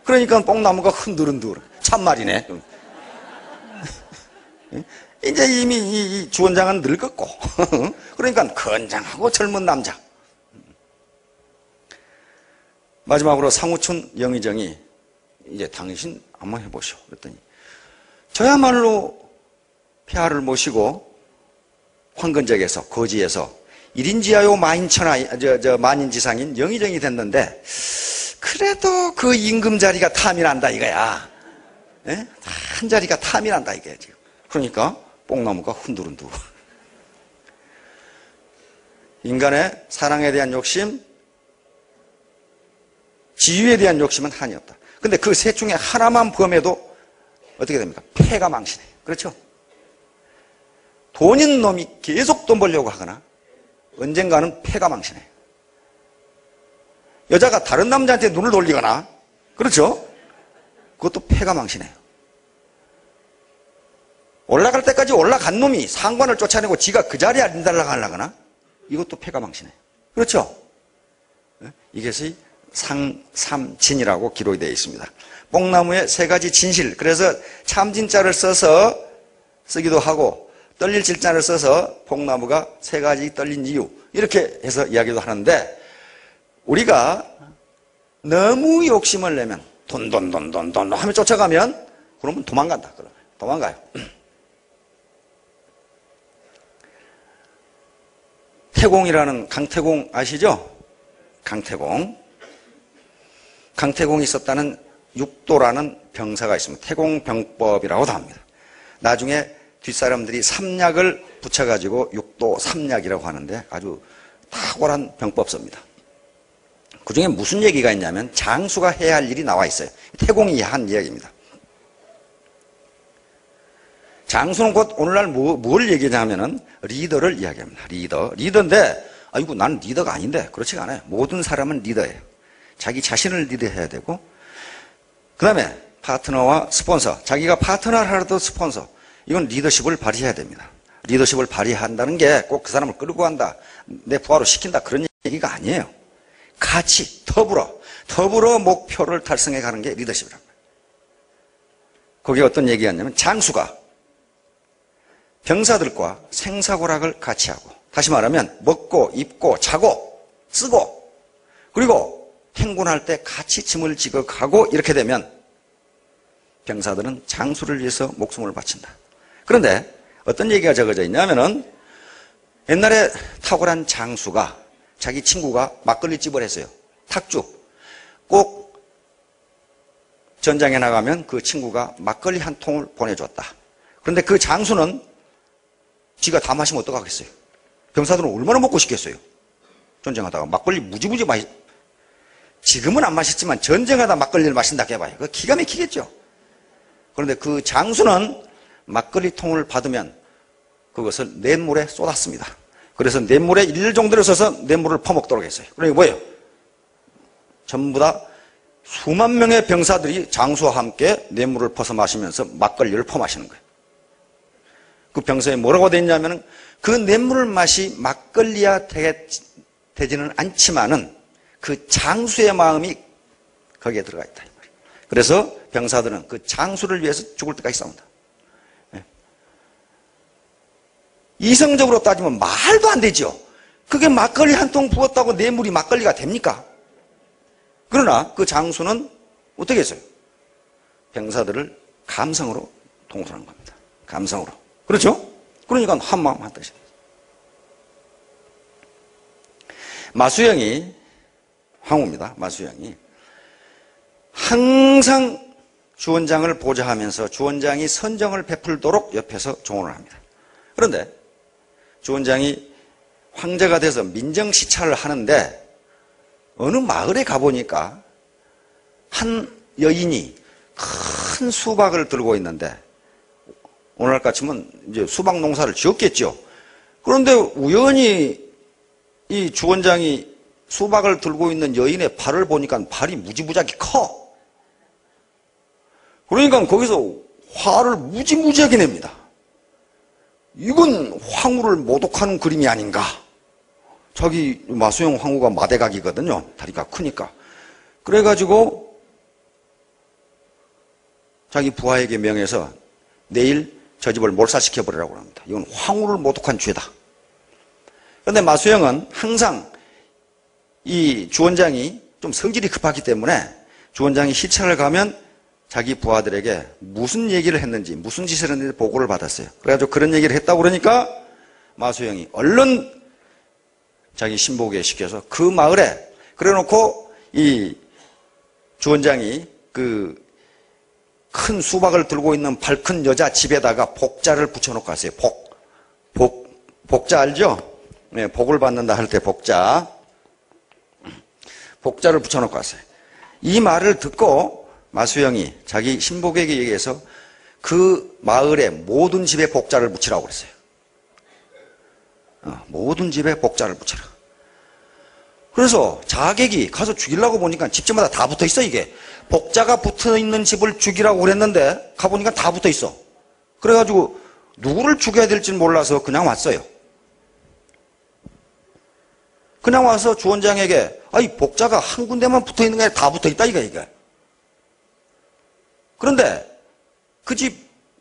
그러니까 뽕나무가 흔들흔들. 참말이네. 이제 이미 이 주원장은 늙었고 그러니까 건장하고 젊은 남자. 마지막으로 상우춘 영의정이 이제 당신 한번 해보시오. 그랬더니 저야말로 폐하를 모시고 황건적에서 거지에서 1인지하요 만인지상인 영의정이 됐는데 그래도 그 임금 자리가 탐이 난다 이거야. 예? 한 자리가 탐이 난다 이거야 지금. 그러니까 뽕나무가 흔들흔들. 인간의 사랑에 대한 욕심, 지위에 대한 욕심은 한이 없다. 근데 그 셋 중에 하나만 범해도 어떻게 됩니까? 폐가 망신해요. 그렇죠? 돈 있는 놈이 계속 돈 벌려고 하거나 언젠가는 폐가 망신해요. 여자가 다른 남자한테 눈을 돌리거나 그렇죠? 그것도 폐가 망신해요. 올라갈 때까지 올라간 놈이 상관을 쫓아내고 지가 그 자리에 앉아달라고 하려거나 이것도 폐가 망신해요. 그렇죠? 이것이 상삼진이라고 기록이 되어 있습니다. 뽕나무의 세 가지 진실, 그래서 참진자를 써서 쓰기도 하고 떨릴 질자를 써서 뽕나무가 세 가지 떨린 이유 이렇게 해서 이야기도 하는데 우리가 너무 욕심을 내면 돈 하며 쫓아가면 그러면 도망간다. 도망가요. 태공이라는 강태공 아시죠? 강태공이 있었다는 육도라는 병사가 있습니다. 태공병법이라고도 합니다. 나중에 뒷사람들이 삼약을 붙여가지고 육도 삼약이라고 하는데 아주 탁월한 병법서입니다. 그 중에 무슨 얘기가 있냐면 장수가 해야 할 일이 나와 있어요. 태공이 한 이야기입니다. 장수는 곧 오늘날 뭘 얘기하냐면은 리더를 이야기합니다. 리더인데 아이고 나는 리더가 아닌데 그렇지가 않아요. 모든 사람은 리더예요. 자기 자신을 리드해야 되고 그 다음에 파트너와 스폰서, 자기가 파트너를 하려도 스폰서, 이건 리더십을 발휘해야 됩니다. 리더십을 발휘한다는 게 꼭 그 사람을 끌고 간다, 내 부하로 시킨다 그런 얘기가 아니에요. 같이 더불어 목표를 달성해 가는 게 리더십이랍니다. 거기에 어떤 얘기였냐면 장수가 병사들과 생사고락을 같이 하고, 다시 말하면 먹고 입고 자고 쓰고 그리고 행군할 때 같이 짐을 지고 가고 이렇게 되면 병사들은 장수를 위해서 목숨을 바친다. 그런데 어떤 얘기가 적어져 있냐면은 옛날에 탁월한 장수가 자기 친구가 막걸리집을 했어요. 탁죽. 꼭 전장에 나가면 그 친구가 막걸리 한 통을 보내줬다. 그런데 그 장수는 지가 다 마시면 어떡하겠어요? 병사들은 얼마나 먹고 싶겠어요? 전쟁하다가 막걸리 무지무지 지금은 안 마셨지만 전쟁하다 막걸리를 마신다 해봐요. 그거 기가 막히겠죠? 그런데 그 장수는 막걸리 통을 받으면 그것을 냇물에 쏟았습니다. 그래서 냇물에 1일 정도를 써서 냇물을 퍼먹도록 했어요. 그러니까 뭐예요? 전부 다 수만 명의 병사들이 장수와 함께 냇물을 퍼서 마시면서 막걸리를 퍼마시는 거예요. 그 병사에 뭐라고 되어 있냐면 그 냇물을 맛이 막걸리야 되지는 않지만은 그 장수의 마음이 거기에 들어가 있다. 그래서 병사들은 그 장수를 위해서 죽을 때까지 싸운다. 이성적으로 따지면 말도 안 되죠. 그게 막걸리 한 통 부었다고 뇌물이 막걸리가 됩니까? 그러나 그 장수는 어떻게 했어요? 병사들을 감성으로 통솔한 겁니다. 감성으로. 그렇죠? 그러니까 한마음 한뜻입니다. 마수영이, 황후입니다. 마수영이 항상 주원장을 보좌하면서 주원장이 선정을 베풀도록 옆에서 조언을 합니다. 그런데 주원장이 황제가 돼서 민정시찰을 하는데 어느 마을에 가보니까 한 여인이 큰 수박을 들고 있는데 오늘날 치면 이제 수박 농사를 지었겠죠. 그런데 우연히 이 주원장이 수박을 들고 있는 여인의 발을 보니까 발이 무지무지하게 커. 그러니까 거기서 화를 무지무지하게 냅니다. 이건 황후를 모독하는 그림이 아닌가. 자기 마수영 황후가 마대각이거든요. 다리가 크니까. 그래가지고 자기 부하에게 명해서 내일 저 집을 몰살시켜버리라고 합니다. 이건 황후를 모독한 죄다. 그런데 마수영은 항상 이 주원장이 좀 성질이 급하기 때문에 주원장이 시찰을 가면 자기 부하들에게 무슨 얘기를 했는지, 무슨 짓을 했는지 보고를 받았어요. 그래가지고 그런 얘기를 했다고 그러니까 마수영이 얼른 자기 신복에 시켜서 그 마을에 그래놓고 이 주원장이 그 큰 수박을 들고 있는 발 큰 여자 집에다가 복자를 붙여놓고 갔어요. 복자 알죠? 네, 복을 받는다 할 때 복자를 붙여놓고 왔어요. 이 말을 듣고 마수영이 자기 신복에게 얘기해서 그 마을의 모든 집에 복자를 붙이라고 그랬어요. 모든 집에 복자를 붙이라. 그래서 자객이 가서 죽이려고 보니까 집집마다 다 붙어 있어. 이게 복자가 붙어 있는 집을 죽이라고 그랬는데 가보니까 다 붙어 있어. 그래가지고 누구를 죽여야 될지는 몰라서 그냥 왔어요. 그냥 와서 주원장에게 이 복자가 한 군데만 붙어 있는 게 아니라 다 붙어 있다 이게. 그런데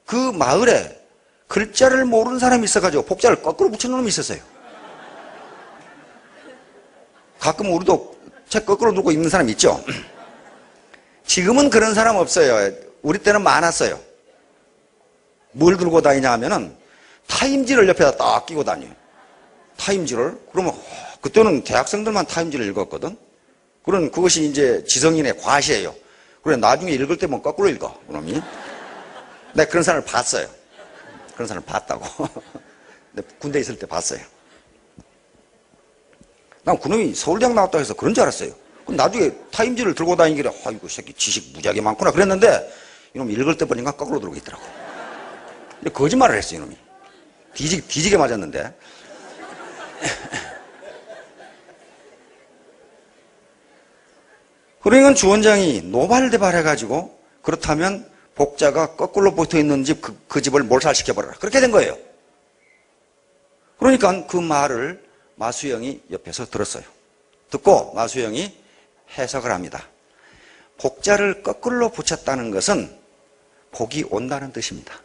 그 마을에 글자를 모르는 사람이 있어가지고 복자를 거꾸로 붙여놓은 놈이 있었어요. 가끔 우리도 책 거꾸로 들고 읽는 사람 있죠? 지금은 그런 사람 없어요. 우리 때는 많았어요. 뭘 들고 다니냐 하면은 타임지를 옆에다 딱 끼고 다녀요. 타임지를. 그러면 그때는 대학생들만 타임지를 읽었거든. 그것이 이제 지성인의 과시예요. 그래, 나중에 읽을 때 뭐 거꾸로 읽어, 그놈이. 내가 그런 사람을 봤어요. 그런 사람을 봤다고. 군대 있을 때 봤어요. 난 그놈이 서울대학 나왔다고 해서 그런 줄 알았어요. 나중에 타임지를 들고 다니길래, 아이고, 새끼 지식 무지하게 많구나. 그랬는데, 이놈 읽을 때 보니까 거꾸로 들고 있더라고. 근데 거짓말을 했어요, 이놈이. 뒤지게 맞았는데. 그러니까 주원장이 노발대발해가지고, 그렇다면 복자가 거꾸로 붙어 있는 집, 그 집을 몰살시켜버려라. 그렇게 된 거예요. 그러니까 그 말을 마수영이 옆에서 들었어요. 듣고 마수영이 해석을 합니다. 복자를 거꾸로 붙였다는 것은 복이 온다는 뜻입니다.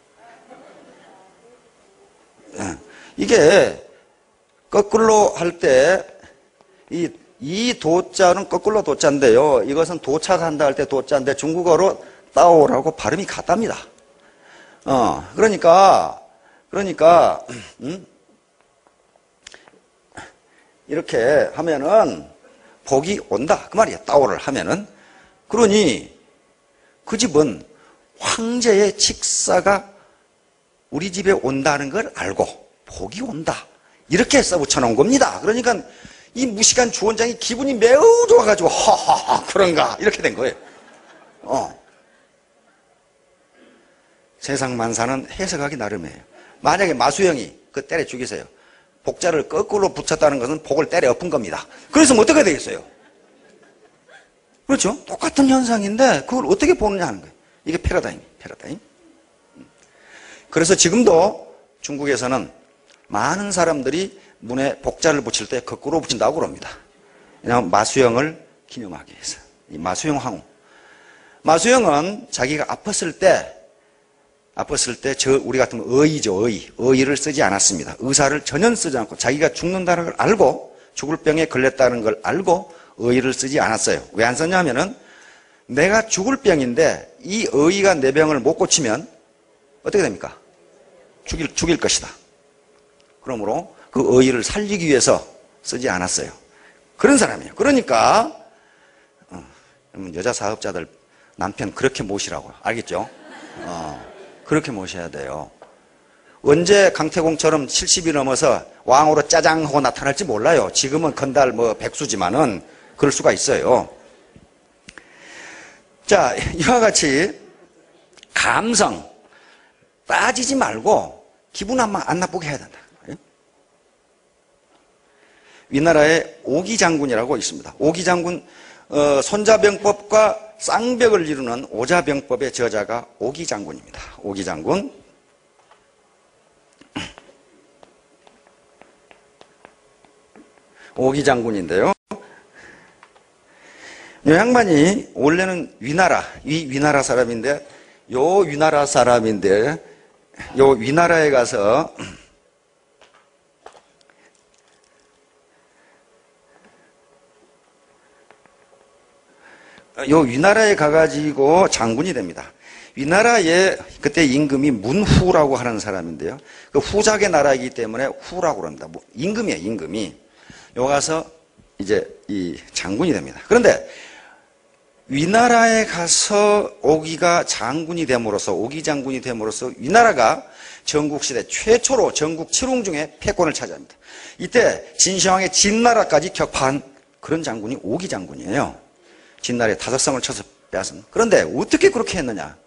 이게 거꾸로 할 때 이 도자는 거꾸로 도자인데요. 이것은 도착한다 할 때 도자인데 중국어로 따오라고 발음이 같답니다. 그러니까 이렇게 하면은 복이 온다. 그 말이에요. 따오를 하면은. 그러니 그 집은 황제의 직사가 우리 집에 온다는 걸 알고 복이 온다. 이렇게 써붙여 놓은 겁니다. 그러니까 이 무식한 주원장이 기분이 매우 좋아가지고 하하하 그런가 이렇게 된 거예요. 세상 만사는 해석하기 나름이에요. 만약에 마수영이 그 때려 죽이세요. 복자를 거꾸로 붙였다는 것은 복을 때려 엎은 겁니다. 그래서 뭐 어떻게 되겠어요? 그렇죠? 똑같은 현상인데 그걸 어떻게 보느냐 하는 거예요. 이게 패러다임. 그래서 지금도 중국에서는 많은 사람들이 문에 복자를 붙일 때 거꾸로 붙인다고 그럽니다. 왜냐하면 마수영을 기념하기 위해서. 이 마수영 황후. 마수영은 자기가 아팠을 때 우리 같으면 의의죠, 의의를 쓰지 않았습니다. 의사를 전혀 쓰지 않고 자기가 죽는다는 걸 알고 죽을 병에 걸렸다는 걸 알고 의의를 쓰지 않았어요. 왜 안 썼냐면은 내가 죽을 병인데 이 의의가 내 병을 못 고치면 어떻게 됩니까? 죽일 것이다. 그러므로 그 의의를 살리기 위해서 쓰지 않았어요. 그런 사람이에요. 그러니까 여자 사업자들 남편 그렇게 모시라고요. 알겠죠? 그렇게 모셔야 돼요. 언제 강태공처럼 70이 넘어서 왕으로 짜장 하고 나타날지 몰라요. 지금은 건달 백수지만은 그럴 수가 있어요. 자, 이와 같이 감성 빠지지 말고 기분 안 나쁘게 해야 된다. 위나라에 오기장군이라고 있습니다. 오기장군 손자병법과 쌍벽을 이루는 오자병법의 저자가 오기장군입니다. 오기장군. 오기장군인데요. 이 양반이 원래는 위나라 사람인데 요 위나라에 가서 위나라에 가가지고 장군이 됩니다. 위나라에 그때 임금이 문후라고 하는 사람인데요. 그 후작의 나라이기 때문에 후라고 그럽니다. 임금이에요, 임금이. 요 가서 이제 이 장군이 됩니다. 그런데 위나라에 가서 오기가 장군이 됨으로써, 오기 장군이 됨으로써 위나라가 전국시대 최초로 전국 칠웅 중에 패권을 차지합니다. 이때 진시황의 진나라까지 격파한 그런 장군이 오기 장군이에요. 진나라에 5성을 쳐서 빼앗은. 그런데 어떻게 그렇게 했느냐?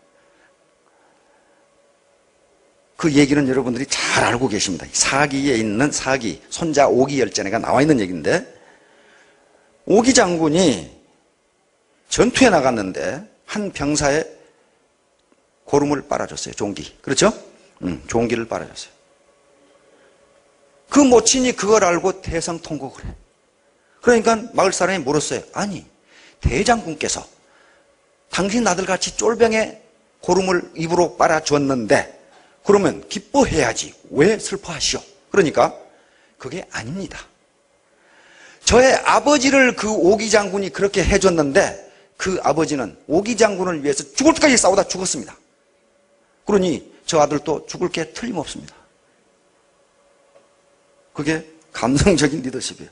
그 얘기는 여러분들이 잘 알고 계십니다. 사기에 있는 사기, 손자 오기 열전에가 나와 있는 얘기인데, 오기 장군이 전투에 나갔는데 한 병사의 고름을 빨아줬어요. 종기. 그렇죠? 종기를 빨아줬어요. 그 모친이 그걸 알고 대성통곡을 해. 그러니까 마을 사람이 물었어요. 아니, 대장군께서 당신 아들같이 쫄병에 고름을 입으로 빨아줬는데 그러면 기뻐해야지 왜 슬퍼하시오? 그러니까 그게 아닙니다. 저의 아버지를 그 오기 장군이 그렇게 해줬는데 그 아버지는 오기 장군을 위해서 죽을 때까지 싸우다 죽었습니다. 그러니 저 아들도 죽을 게 틀림없습니다. 그게 감성적인 리더십이에요.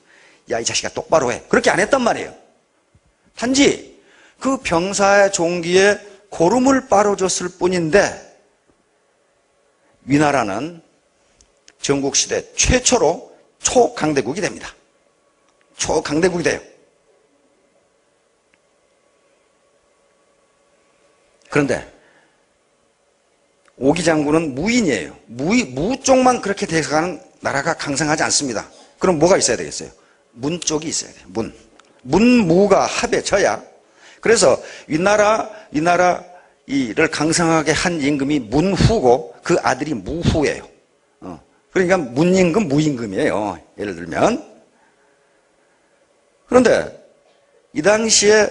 야, 이 자식아 똑바로 해. 그렇게 안 했단 말이에요. 단지 그 병사의 종기에 고름을 빨아줬을 뿐인데 위나라는 전국시대 최초로 초강대국이 됩니다. 초강대국이 돼요. 그런데 오기 장군은 무인이에요. 무 쪽만 그렇게 돼가는 나라가 강성하지 않습니다. 그럼 뭐가 있어야 되겠어요? 문 쪽이 있어야 돼요. 문무가 합해져야. 그래서 위나라를 강성하게 한 임금이 문후고 그 아들이 무후예요. 그러니까 문임금, 무임금이에요. 예를 들면. 그런데 이 당시에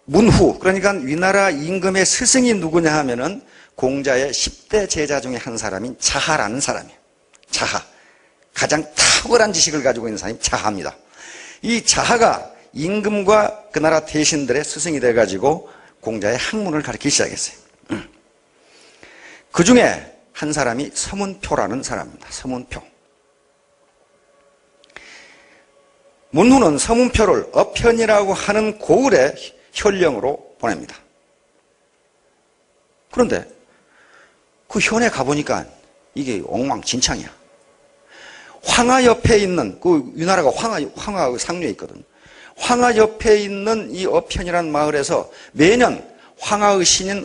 문후, 그러니까 위나라 임금의 스승이 누구냐 하면은 공자의 10대 제자 중에 한 사람인 자하라는 사람이에요. 자하. 가장 탁월한 지식을 가지고 있는 사람이 자하입니다. 이 자하가 임금과 그 나라 대신들의 스승이 돼가지고 공자의 학문을 가르치기 시작했어요. 그 중에 한 사람이 서문표라는 사람입니다. 서문표. 문후는 서문표를 어편이라고 하는 고을의 현령으로 보냅니다. 그런데 그 현에 가보니까 이게 엉망진창이야. 황하 옆에 있는, 그 위나라가 황하 상류에 있거든. 황하 옆에 있는 이 어편이라는 마을에서 매년 황하의 신인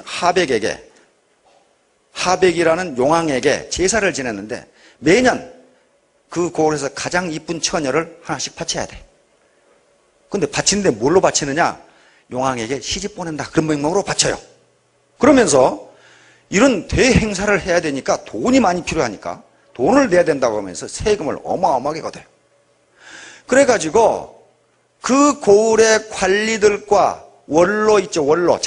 하백이라는 용왕에게 제사를 지냈는데 매년 그 고을에서 가장 이쁜 처녀를 하나씩 바쳐야 돼. 근데 바치는데 뭘로 바치느냐? 용왕에게 시집 보낸다. 그런 명목으로 바쳐요. 그러면서 이런 대행사를 해야 되니까 돈이 많이 필요하니까 돈을 내야 된다고 하면서 세금을 어마어마하게 걷어요. 그래가지고 그 고을의 관리들과 원로 있죠. 원로,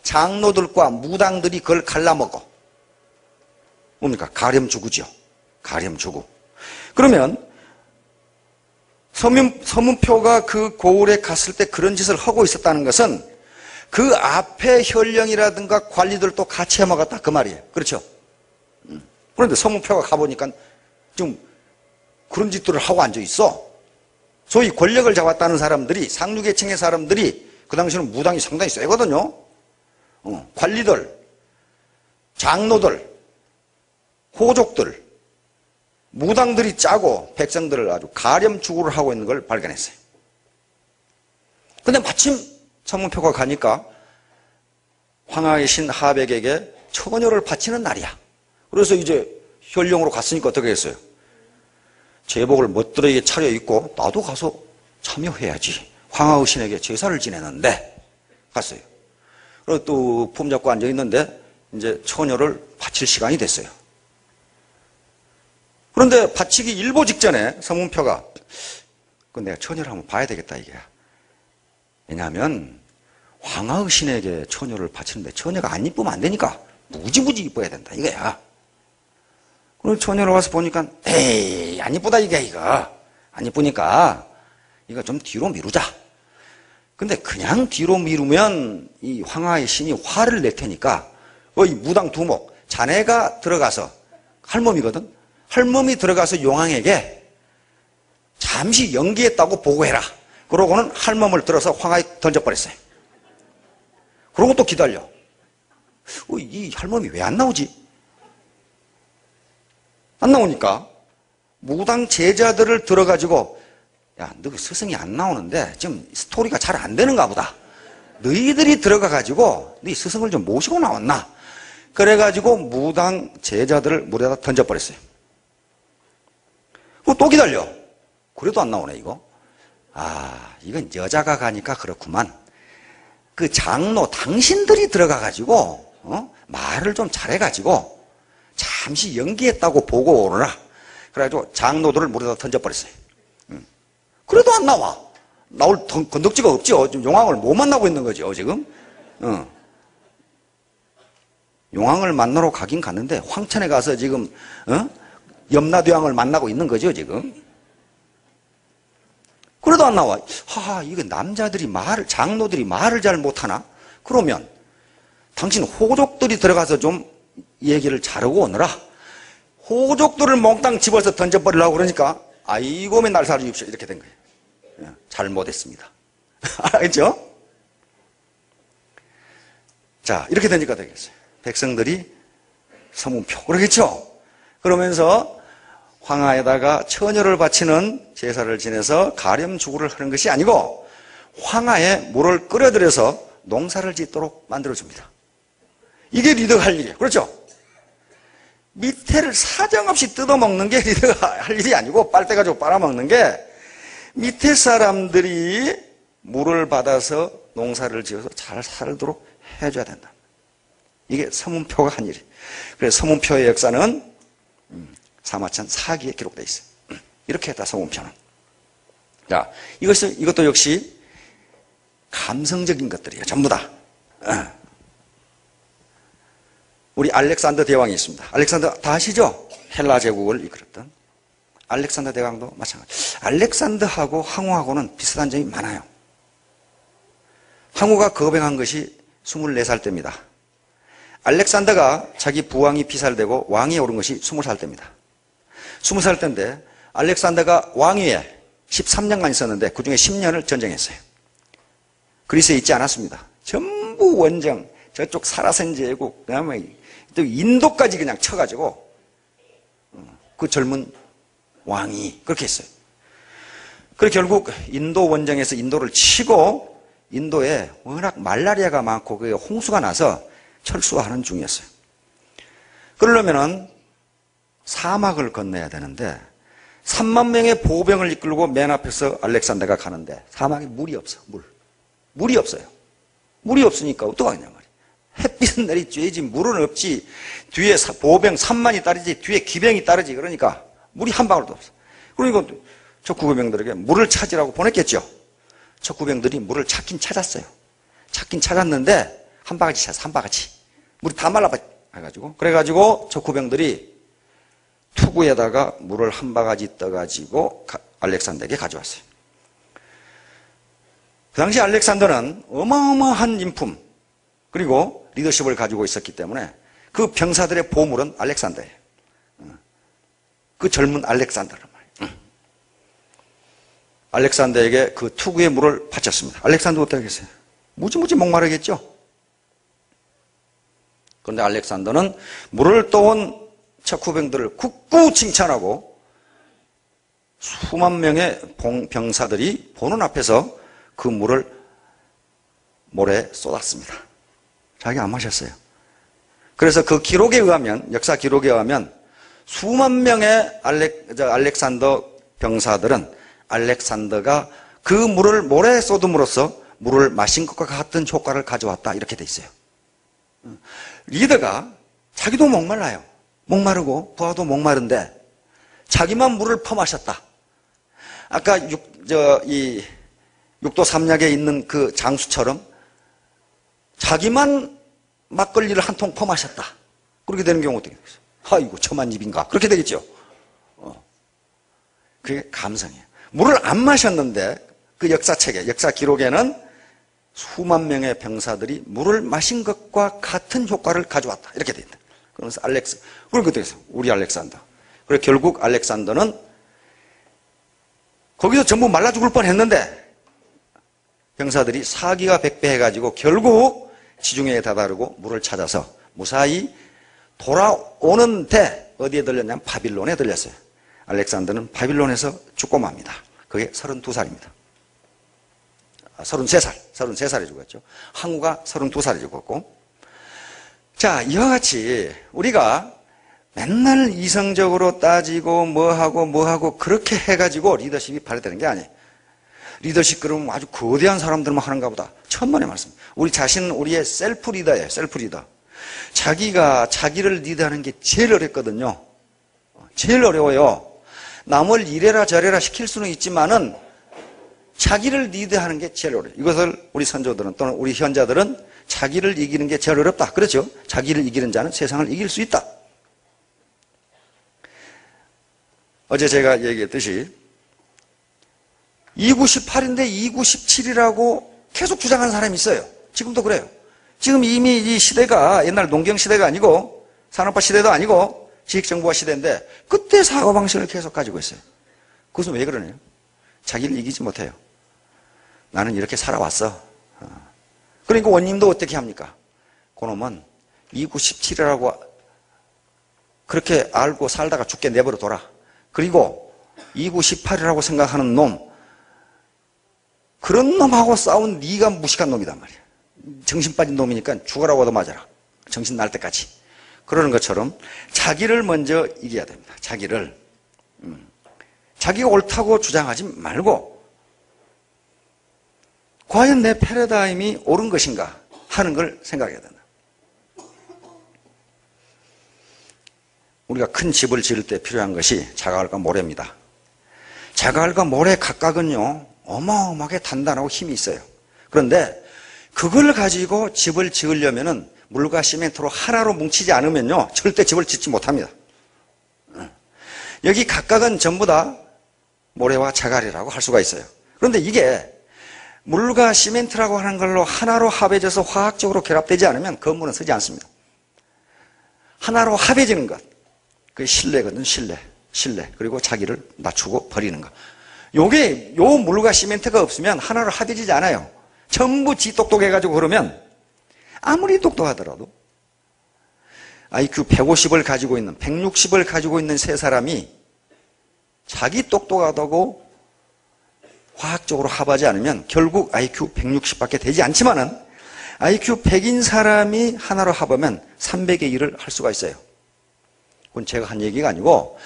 장로들과 무당들이 그걸 갈라먹어. 뭡니까? 가렴주구죠. 가렴주구. 그러면 서문표가 그 고을에 갔을 때 그런 짓을 하고 있었다는 것은 그 앞에 현령이라든가 관리들도 같이 해먹었다 그 말이에요. 그렇죠? 그런데 서문표가 가보니까 좀 그런 짓들을 하고 앉아있어. 소위 권력을 잡았다는 사람들이, 상류계층의 사람들이 그 당시에는 무당이 상당히 세거든요. 관리들, 장로들, 호족들, 무당들이 짜고 백성들을 아주 가렴주구를 하고 있는 걸 발견했어요. 근데 마침 서문표가 가니까 황하의 신 하백에게 처녀를 바치는 날이야. 그래서 이제 현령으로 갔으니까 어떻게 했어요? 제복을 멋들어게 차려입고 나도 가서 참여해야지. 황하의 신에게 제사를 지내는데 갔어요. 그리고 또 품잡고 앉아있는데 이제 처녀를 바칠 시간이 됐어요. 그런데 바치기 일보 직전에 서문표가 내가 처녀를 한번 봐야 되겠다 이게. 왜냐하면 황하의 신에게 처녀를 바치는데 처녀가 안 이쁘면 안 되니까 무지무지 이뻐야 된다 이거야. 그래서 처녀를 와서 보니까 에이 안 이쁘다 이거 안 이쁘니까 이거 좀 뒤로 미루자. 근데 그냥 뒤로 미루면 이 황하의 신이 화를 낼 테니까 이 무당 두목 자네가 들어가서 할멈이거든. 할멈이 들어가서 용왕에게 잠시 연기했다고 보고해라. 그러고는 할멈을 들어서 황하에 던져버렸어요. 그러고 또 기다려. 이 할멈이 왜 안 나오지? 안 나오니까 무당 제자들을 들어가지고 야, 너 스승이 안 나오는데 지금 스토리가 잘 안 되는가 보다. 너희들이 들어가가지고 네 스승을 좀 모시고 나왔나? 그래가지고 무당 제자들을 물에다 던져버렸어요. 또 기다려. 그래도 안 나오네 이거. 아, 이건 여자가 가니까 그렇구만. 그 장로 당신들이 들어가가지고 말을 좀 잘해가지고 잠시 연기했다고 보고 오너라. 그래가지고 장로들을 물에다 던져버렸어요. 그래도 안 나와. 나올 건덕지가 없죠. 지금 용왕을 못 만나고 있는 거죠 지금. 용왕을 만나러 가긴 갔는데 황천에 가서 지금 염라대왕을 만나고 있는 거죠 지금. 그래도 안 나와. 하하, 이거 남자들이 장로들이 말을 잘 못하나? 그러면 당신 호족들이 들어가서 좀 얘기를 잘하고 오너라. 호족들을 몽땅 집어서 던져버리려고 그러니까 아이고 맨날 살아주십시오 이렇게 된 거예요. 잘못했습니다. 알겠죠? 자, 이렇게 되니까 되겠어요. 백성들이 서문표. 그러겠죠? 그러면서 황하에다가 처녀를 바치는 제사를 지내서 가렴주구를 하는 것이 아니고 황하에 물을 끓여들여서 농사를 짓도록 만들어줍니다. 이게 리더가 할 일이에요. 그렇죠? 밑에를 사정없이 뜯어먹는 게 리더가 할 일이 아니고 빨대 가지고 빨아먹는 게 밑에 사람들이 물을 받아서 농사를 지어서 잘 살도록 해줘야 된다. 이게 서문표가 한 일이에요. 그래서 서문표의 역사는 사마천 사기에 기록되어 있어요. 이렇게 했다, 서문표는. 자, 이것도 역시 감성적인 것들이에요. 전부 다. 우리 알렉산더 대왕이 있습니다. 알렉산더 다 아시죠? 헬라 제국을 이끌었던 알렉산더 대왕도 마찬가지. 알렉산더하고 항우하고는 비슷한 점이 많아요. 항우가 거병한 것이 24살 때입니다. 알렉산더가 자기 부왕이 피살되고 왕이 오른 것이 20살 때입니다. 20살 때인데 알렉산더가 왕위에 13년간 있었는데 그 중에 10년을 전쟁했어요. 그리스에 있지 않았습니다. 전부 원정, 저쪽 사라센 제국, 그다음에 또 인도까지 그냥 쳐가지고 그 젊은 왕이 그렇게 했어요. 그래서 결국 인도 원정에서 인도를 치고 인도에 워낙 말라리아가 많고 그게 홍수가 나서 철수하는 중이었어요. 그러려면은 사막을 건너야 되는데 3만 명의 보병을 이끌고 맨 앞에서 알렉산더가 가는데 사막에 물이 없어. 물이 없어요. 물이 없으니까 어떡하냐 말이야. 햇빛은 내리쬐지 물은 없지. 뒤에 보병 3만이 따르지 뒤에 기병이 따르지. 그러니까 물이 한 방울도 없어. 그러니까 적구병들에게 물을 찾으라고 보냈겠죠. 적구병들이 물을 찾긴 찾았어요. 찾긴 찾았는데 한 바가지 찾았어. 한 바가지. 물이 다 말라가지고 그래가지고 적구병들이 투구에다가 물을 한 바가지 떠가지고 알렉산더에게 가져왔어요. 그 당시 알렉산더는 어마어마한 인품 그리고 리더십을 가지고 있었기 때문에 그 병사들의 보물은 알렉산더예요. 그 젊은 알렉산더란 말이에요. 알렉산더에게 그 투구의 물을 바쳤습니다. 알렉산더 어떻게 하겠어요? 무지무지 목마르겠죠? 그런데 알렉산더는 물을 떠온 척후병들을 굳고 칭찬하고 수만 명의 병사들이 보는 앞에서 그 물을 모래에 쏟았습니다. 자기 안 마셨어요. 그래서 그 기록에 의하면, 역사 기록에 의하면 수만 명의 알렉산더 병사들은 알렉산더가 그 물을 모래에 쏟음으로써 물을 마신 것과 같은 효과를 가져왔다. 이렇게 돼 있어요. 리더가 자기도 목말라요. 목마르고 부하도 목마른데 자기만 물을 퍼마셨다. 아까 육도 삼약에 있는 그 장수처럼 자기만 막걸리를 한 통 퍼마셨다. 그렇게 되는 경우 어떻게 되겠어요? 아이고 천만입인가? 그렇게 되겠죠. 그게 감성이에요. 물을 안 마셨는데 그 역사책에, 역사 기록에는 수만 명의 병사들이 물을 마신 것과 같은 효과를 가져왔다. 이렇게 돼 있다. 그래서 그렇게 되겠어요. 우리 알렉산더. 그래서 결국 알렉산더는 거기서 전부 말라 죽을 뻔 했는데 병사들이 사기가 백배해가지고 결국 지중해에 다다르고 물을 찾아서 무사히 돌아오는데 어디에 들렸냐면 바빌론에 들렸어요. 알렉산더는 바빌론에서 죽고 맙니다. 그게 32살입니다. 33살에 죽었죠. 항우가 32살에 죽었고. 자, 이와 같이 우리가 맨날 이성적으로 따지고 뭐하고 그렇게 해가지고 리더십이 발휘되는 게 아니에요. 리더십 그러면 아주 거대한 사람들만 하는가 보다. 천만의 말씀. 우리 자신은 우리의 셀프 리더예요. 셀프 리더. 자기가 자기를 리드하는 게 제일 어렵거든요. 제일 어려워요. 남을 이래라 저래라 시킬 수는 있지만은 자기를 리드하는 게 제일 어려워요. 이것을 우리 선조들은 또는 우리 현자들은 자기를 이기는 게 제일 어렵다. 그렇죠? 자기를 이기는 자는 세상을 이길 수 있다. 어제 제가 얘기했듯이 298인데 297이라고 계속 주장하는 사람이 있어요. 지금도 그래요. 지금 이미 이 시대가 옛날 농경 시대가 아니고 산업화 시대도 아니고 지식정보화 시대인데 그때 사고방식을 계속 가지고 있어요. 그것은 왜 그러네요? 자기를 이기지 못해요. 나는 이렇게 살아왔어. 그러니까 원님도 어떻게 합니까? 그놈은 2917이라고 그렇게 알고 살다가 죽게 내버려 둬라. 그리고 2918이라고 생각하는 놈, 그런 놈하고 싸운 네가 무식한 놈이단 말이야. 정신 빠진 놈이니까 죽어라고 하도 맞아라. 정신 날 때까지. 그러는 것처럼 자기를 먼저 이겨야 됩니다. 자기를. 자기가 옳다고 주장하지 말고 과연 내 패러다임이 옳은 것인가 하는 걸 생각해야 된다. 우리가 큰 집을 지을 때 필요한 것이 자갈과 모래입니다. 자갈과 모래 각각은요 어마어마하게 단단하고 힘이 있어요. 그런데 그걸 가지고 집을 지으려면은 물과 시멘트로 하나로 뭉치지 않으면요 절대 집을 짓지 못합니다. 여기 각각은 전부 다 모래와 자갈이라고 할 수가 있어요. 그런데 이게 물과 시멘트라고 하는 걸로 하나로 합해져서 화학적으로 결합되지 않으면 건물은 서지 않습니다. 하나로 합해지는 것, 그게 신뢰거든. 신뢰. 그리고 자기를 낮추고 버리는 것. 요게 요 물과 시멘트가 없으면 하나로 합해지지 않아요. 전부 지 똑똑해가지고 그러면 아무리 똑똑하더라도 IQ 150을 가지고 있는 160을 가지고 있는 세 사람이 자기 똑똑하다고 화학적으로 합하지 않으면 결국 IQ 160밖에 되지 않지만은 IQ 100인 사람이 하나로 합하면 300의 1을 할 수가 있어요. 그건 제가 한 얘기가 아니고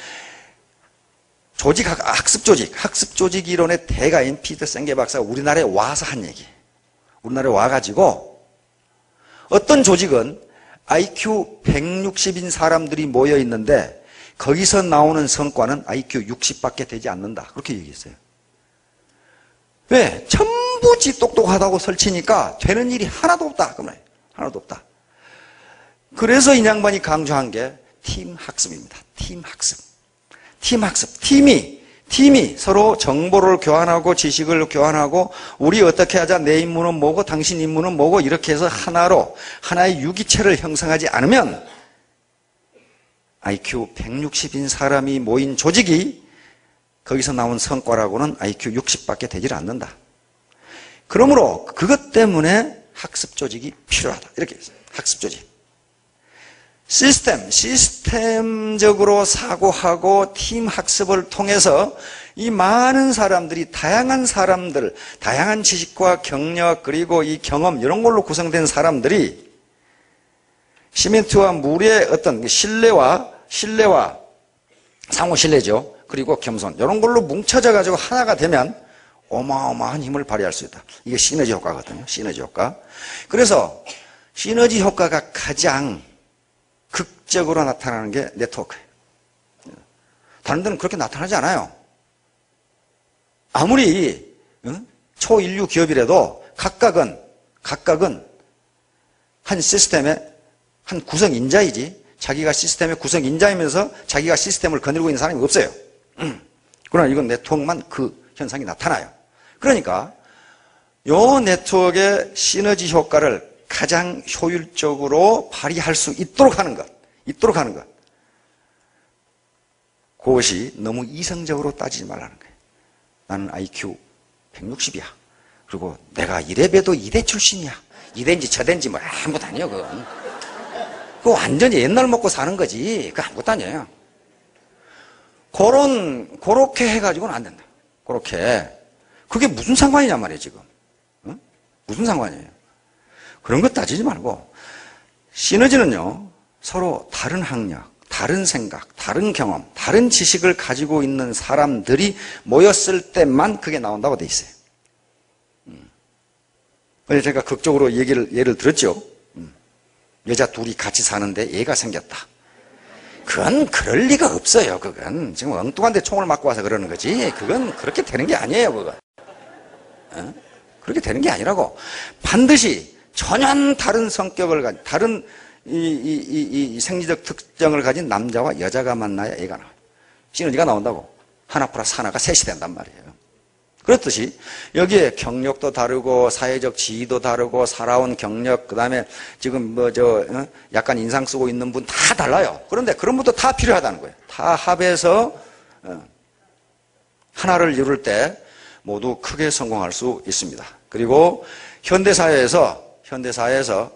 학습 조직 이론의 대가인 피터 생게 박사가 우리나라에 와서 한 얘기. 우리나라에 와가지고 어떤 조직은 IQ 160인 사람들이 모여 있는데 거기서 나오는 성과는 IQ 60밖에 되지 않는다. 그렇게 얘기했어요. 왜? 전부 지 똑똑하다고 설치니까 되는 일이 하나도 없다. 그 말이에요. 하나도 없다. 그래서 이 양반이 강조한 게 팀 학습입니다. 팀 학습. 팀이 서로 정보를 교환하고 지식을 교환하고 우리 어떻게 하자, 내 임무는 뭐고 당신 임무는 뭐고 이렇게 해서 하나로 하나의 유기체를 형성하지 않으면 IQ 160인 사람이 모인 조직이 거기서 나온 성과라고는 IQ 60밖에 되질 않는다. 그러므로 그것 때문에 학습 조직이 필요하다. 이렇게 했어요. 학습 조직. 시스템적으로 사고하고 팀 학습을 통해서 이 많은 사람들이, 다양한 사람들, 다양한 지식과 경력, 그리고 이 경험, 이런 걸로 구성된 사람들이 시멘트와 물의 어떤 신뢰와 상호 신뢰죠. 그리고 겸손, 이런 걸로 뭉쳐져 가지고 하나가 되면 어마어마한 힘을 발휘할 수 있다. 이게 시너지 효과거든요. 시너지 효과. 그래서 시너지 효과가 가장 극적으로 나타나는 게 네트워크예요. 다른 데는 그렇게 나타나지 않아요. 아무리 초인류 기업이라도 각각은 한 시스템의 한 구성인자이지 자기가 시스템의 구성인자이면서 자기가 시스템을 거느리고 있는 사람이 없어요. 그러나 이건 네트워크만 그 현상이 나타나요. 그러니까 요 네트워크의 시너지 효과를 가장 효율적으로 발휘할 수 있도록 하는 것. 그것이 너무 이성적으로 따지지 말라는 거예요. 나는 IQ 160이야. 그리고 내가 이래봬도 이대 출신이야. 이대인지 저대인지 뭐 아무것도 아니에요, 그건. 그거 완전히 옛날 먹고 사는 거지. 그거 아무것도 아니에요. 그렇게 해가지고는 안 된다. 그렇게. 그게 무슨 상관이냔 말이에요, 지금. 응? 무슨 상관이에요? 그런 거 따지지 말고 시너지는요 서로 다른 학력, 다른 생각, 다른 경험, 다른 지식을 가지고 있는 사람들이 모였을 때만 그게 나온다고 돼 있어요. 제가 극적으로 예를 들었죠. 여자 둘이 같이 사는데 애가 생겼다. 그건 그럴 리가 없어요. 그건 지금 엉뚱한 데 총을 맞고 와서 그러는 거지. 그건 그렇게 되는 게 아니에요. 그건 그렇게 되는 게 아니라고. 반드시 전혀 다른 성격을 가진, 다른 이 생리적 특징을 가진 남자와 여자가 만나야 애가 나와요. 시너지가 나온다고. 하나 플러스 하나가 셋이 된단 말이에요. 그렇듯이 여기에 경력도 다르고 사회적 지위도 다르고 살아온 경력, 그 다음에 지금 약간 인상 쓰고 있는 분 다 달라요. 그런데 그런 분도 다 필요하다는 거예요. 다 합해서 하나를 이룰 때 모두 크게 성공할 수 있습니다. 그리고 현대사회에서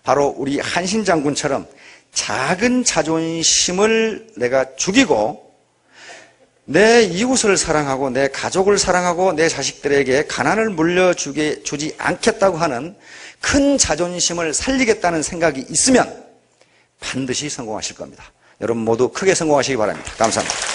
바로 우리 한신 장군처럼 작은 자존심을 내가 죽이고 내 이웃을 사랑하고 내 가족을 사랑하고 내 자식들에게 가난을 물려주지 않겠다고 하는 큰 자존심을 살리겠다는 생각이 있으면 반드시 성공하실 겁니다. 여러분 모두 크게 성공하시기 바랍니다. 감사합니다.